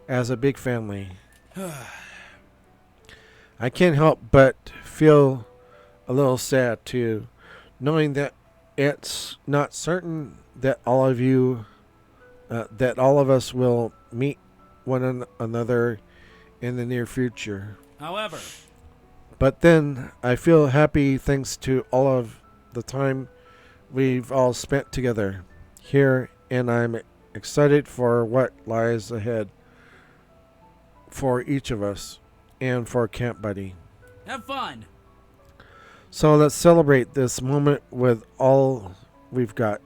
[SPEAKER 1] as a big family. I can't help but feel a little sad too, knowing that it's not certain that all of you, that all of us will meet one another in the near future.
[SPEAKER 4] however,
[SPEAKER 1] But then I feel happy thanks to all of the time we've all spent together here, and I'm excited for what lies ahead for each of us and for Camp Buddy.
[SPEAKER 4] have fun.
[SPEAKER 1] So let's celebrate this moment with all we've got.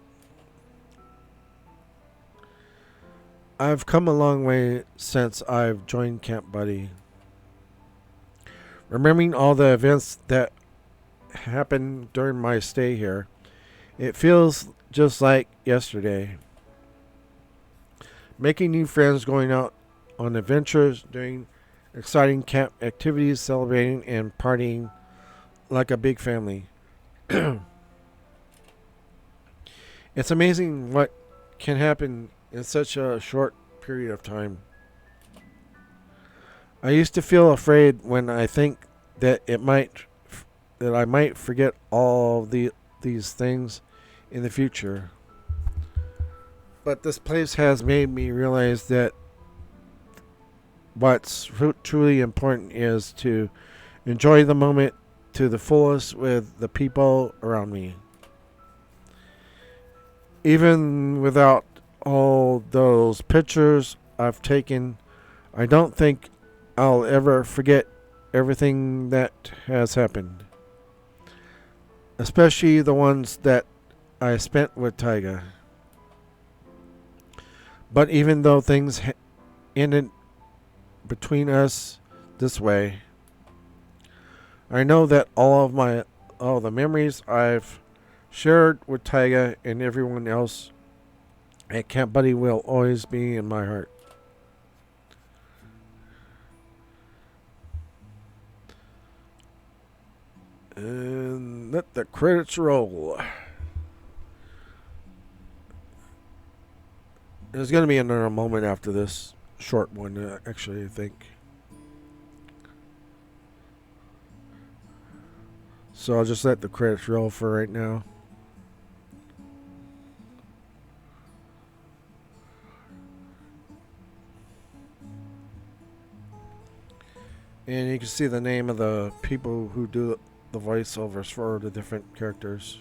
[SPEAKER 1] I've come a long way since I've joined Camp Buddy. Remembering all the events that happened during my stay here, it feels just like yesterday. Making new friends, going out on adventures, doing exciting camp activities, celebrating and partying like a big family. It's amazing what can happen in such a short period of time. I used to feel afraid when I think that I might forget these things in the future. But this place has made me realize that what's truly important is to enjoy the moment to the fullest with the people around me. Even without all those pictures I've taken, I don't think I'll ever forget everything that has happened. Especially the ones that I spent with Taiga. But even though things ended between us this way, I know that all the memories I've shared with Taiga and everyone else at Camp Buddy will always be in my heart. And let the credits roll. There's going to be another moment after this short one, actually, I think. So I'll just let the credits roll for right now. And you can see the name of the people who do the voiceovers for the different characters.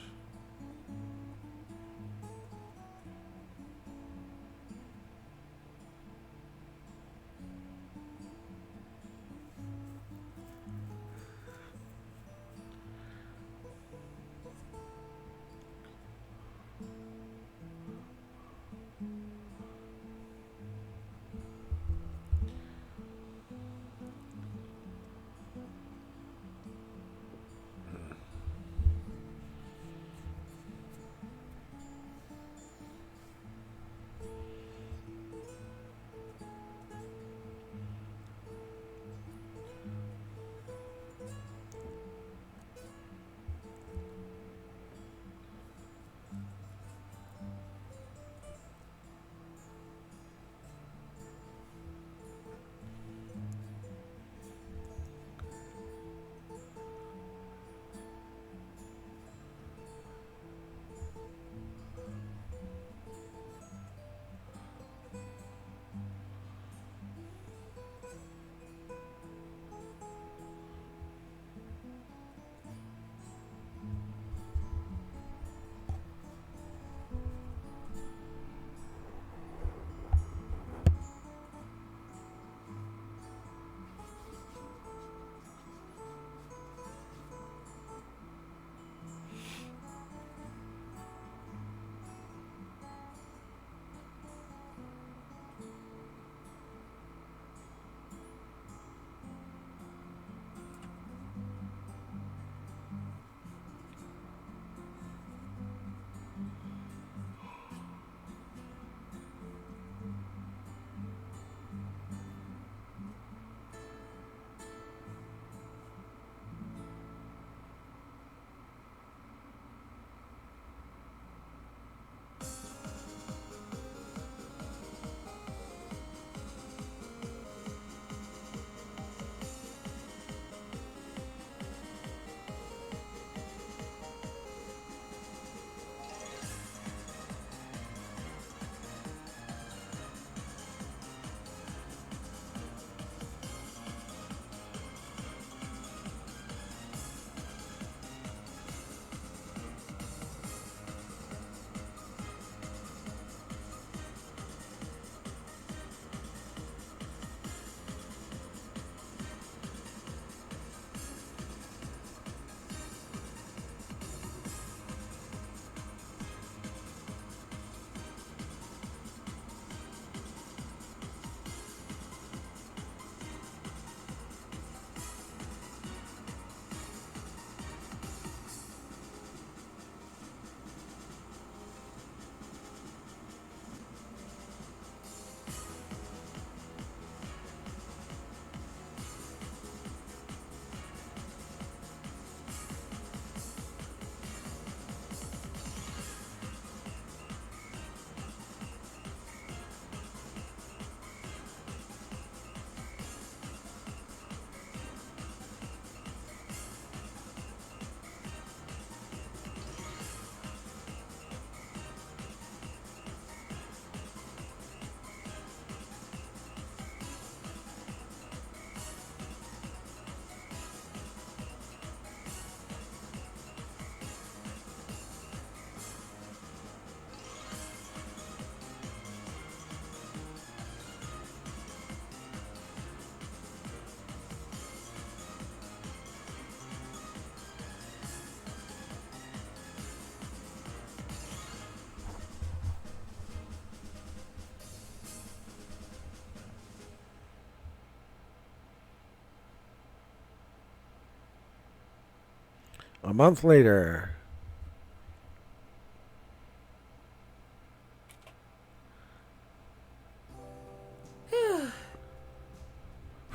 [SPEAKER 1] A month later.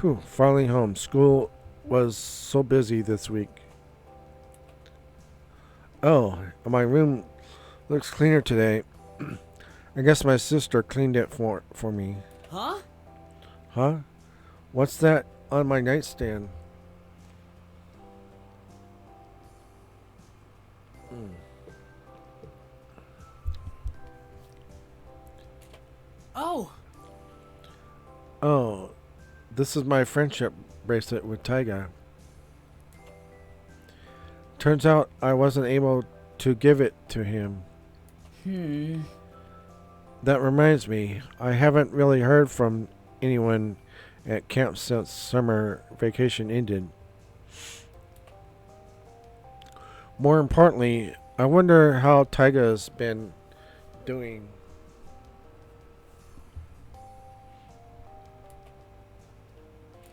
[SPEAKER 1] Whew, finally home. School was so busy this week. Oh, my room looks cleaner today. I guess my sister cleaned it for me.
[SPEAKER 7] Huh?
[SPEAKER 1] Huh? What's that on my nightstand?
[SPEAKER 7] Oh,
[SPEAKER 1] Oh, this is my friendship bracelet with Taiga. Turns out I wasn't able to give it to him. That reminds me, I haven't really heard from anyone at camp since summer vacation ended. More importantly, I wonder how Taiga's been doing.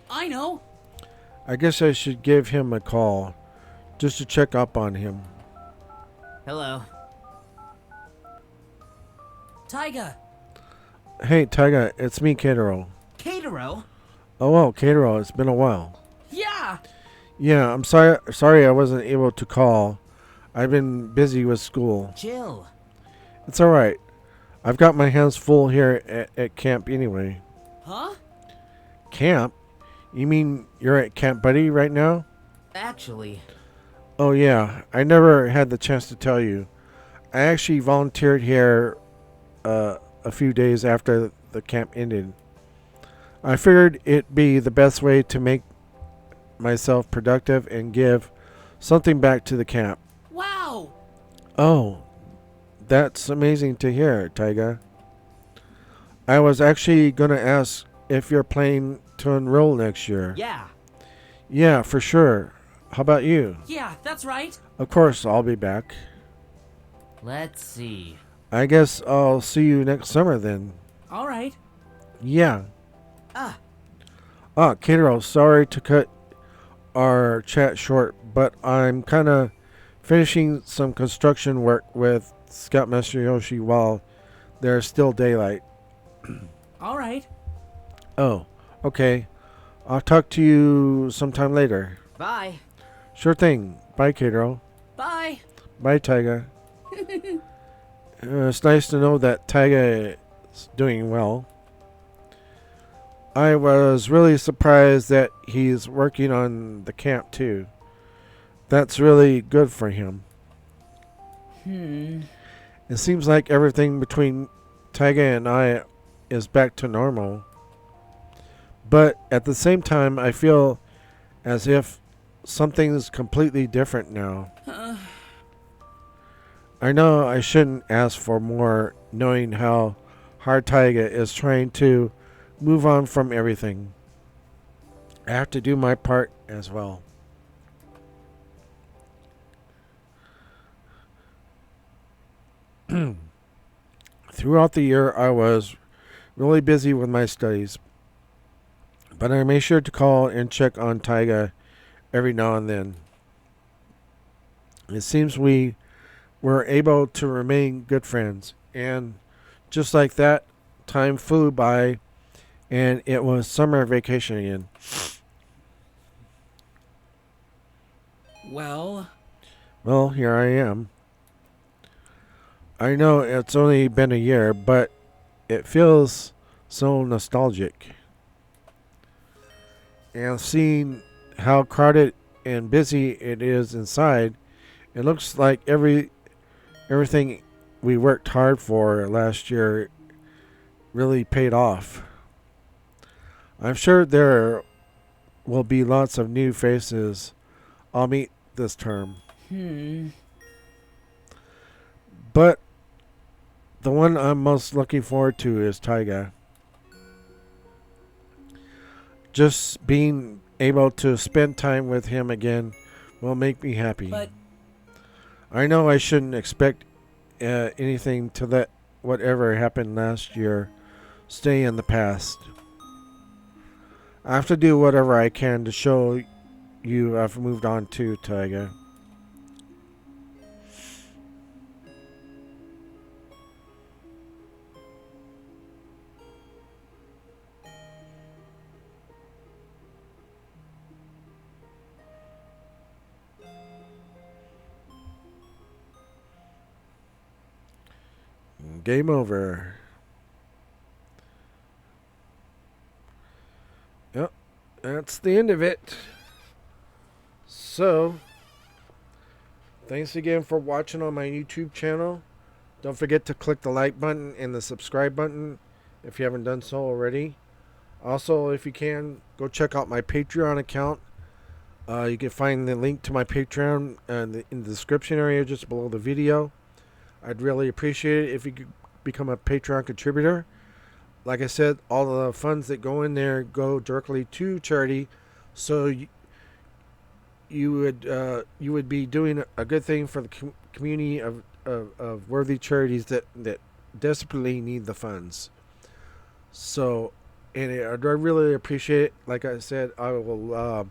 [SPEAKER 7] I know.
[SPEAKER 1] I guess I should give him a call just to check up on him.
[SPEAKER 5] Hello.
[SPEAKER 7] Taiga.
[SPEAKER 1] Hey, Taiga, it's me, Katero.
[SPEAKER 5] Catero?
[SPEAKER 1] Oh, well, Katero, it's been a while.
[SPEAKER 7] Yeah.
[SPEAKER 1] Yeah, I'm sorry I wasn't able to call. I've been busy with school.
[SPEAKER 5] Chill.
[SPEAKER 1] It's alright. I've got my hands full here at camp anyway.
[SPEAKER 7] Huh?
[SPEAKER 1] Camp? You mean you're at Camp Budddy right now?
[SPEAKER 5] Actually,
[SPEAKER 1] Oh yeah, I never had the chance to tell you. I actually volunteered here a few days after the camp ended. I figured it'd be the best way to make myself productive and give something back to the camp.
[SPEAKER 7] Wow.
[SPEAKER 1] Oh, that's amazing to hear, Taiga. I was actually going to ask if you're planning to enroll next year.
[SPEAKER 5] yeah.
[SPEAKER 1] Yeah, for sure. How about you?
[SPEAKER 7] Yeah, that's right.
[SPEAKER 1] Of course, I'll be back.
[SPEAKER 5] Let's see.
[SPEAKER 1] I guess I'll see you next summer then.
[SPEAKER 7] All right.
[SPEAKER 1] Yeah.
[SPEAKER 7] Ah.
[SPEAKER 1] Katero, sorry to cut our chat short, but I'm kind of finishing some construction work with Scoutmaster Yoshi while there's still daylight.
[SPEAKER 7] All right.
[SPEAKER 1] Oh, okay. I'll talk to you sometime later.
[SPEAKER 5] Bye.
[SPEAKER 1] Sure thing. Bye, Katero.
[SPEAKER 7] Bye.
[SPEAKER 1] Bye, Taiga. It's nice to know that Taiga is doing well. I was really surprised that he's working on the camp too. That's really good for him. It seems like everything between Taiga and I is back to normal. But at the same time, I feel as if something's completely different now. I know I shouldn't ask for more, knowing how hard Taiga is trying to move on from everything. I have to do my part as well. Throughout the year, I was really busy with my studies, but I made sure to call and check on Taiga every now and then. It seems we were able to remain good friends, and just like that, time flew by, and it was summer vacation again.
[SPEAKER 2] Well,
[SPEAKER 1] Well, here I am. I know it's only been a year, but it feels so nostalgic. And seeing how crowded and busy it is inside, it looks like everything we worked hard for last year really paid off. I'm sure there will be lots of new faces I'll meet this term. But the one I'm most looking forward to is Taiga. Just being able to spend time with him again will make me happy.
[SPEAKER 7] But
[SPEAKER 1] I know I shouldn't expect anything to let whatever happened last year stay in the past. I have to do whatever I can to show you I've moved on to Taiga. game over. Yep, that's the end of it. So, thanks again for watching on my YouTube channel. Don't forget to click the like button and the subscribe button if you haven't done so already. Also, if you can, go check out my Patreon account. You can find the link to my Patreon in the description area just below the video. I'd really appreciate it if you could become a Patreon contributor. Like I said, all the funds that go in there go directly to charity, so you would be doing a good thing for the community of worthy charities that desperately need the funds. So, and I'd really appreciate it. Like I said, I will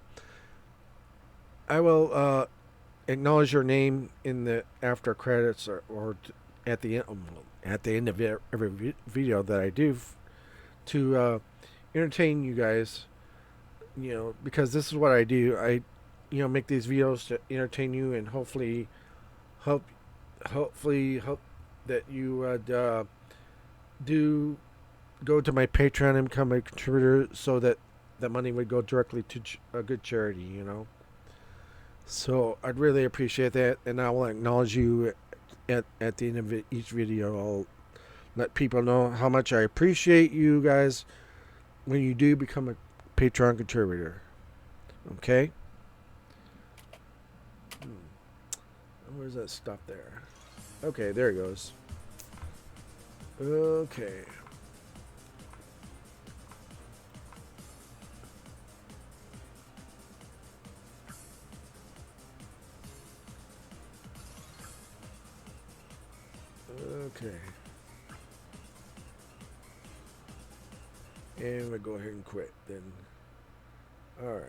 [SPEAKER 1] acknowledge your name in the after credits or at the end of every video that I do to entertain you guys. You know, because this is what I do. I make these videos to entertain you and hopefully hope that you would do go to my Patreon and become a contributor so that the money would go directly to a good charity, you know. So I'd really appreciate that, and I will acknowledge you at the end of each video. I'll let people know how much I appreciate you guys when you do become a Patreon contributor. Okay? Where's that stop there? Okay, there it goes. Okay. Okay. And we'll go ahead and quit then. Alright.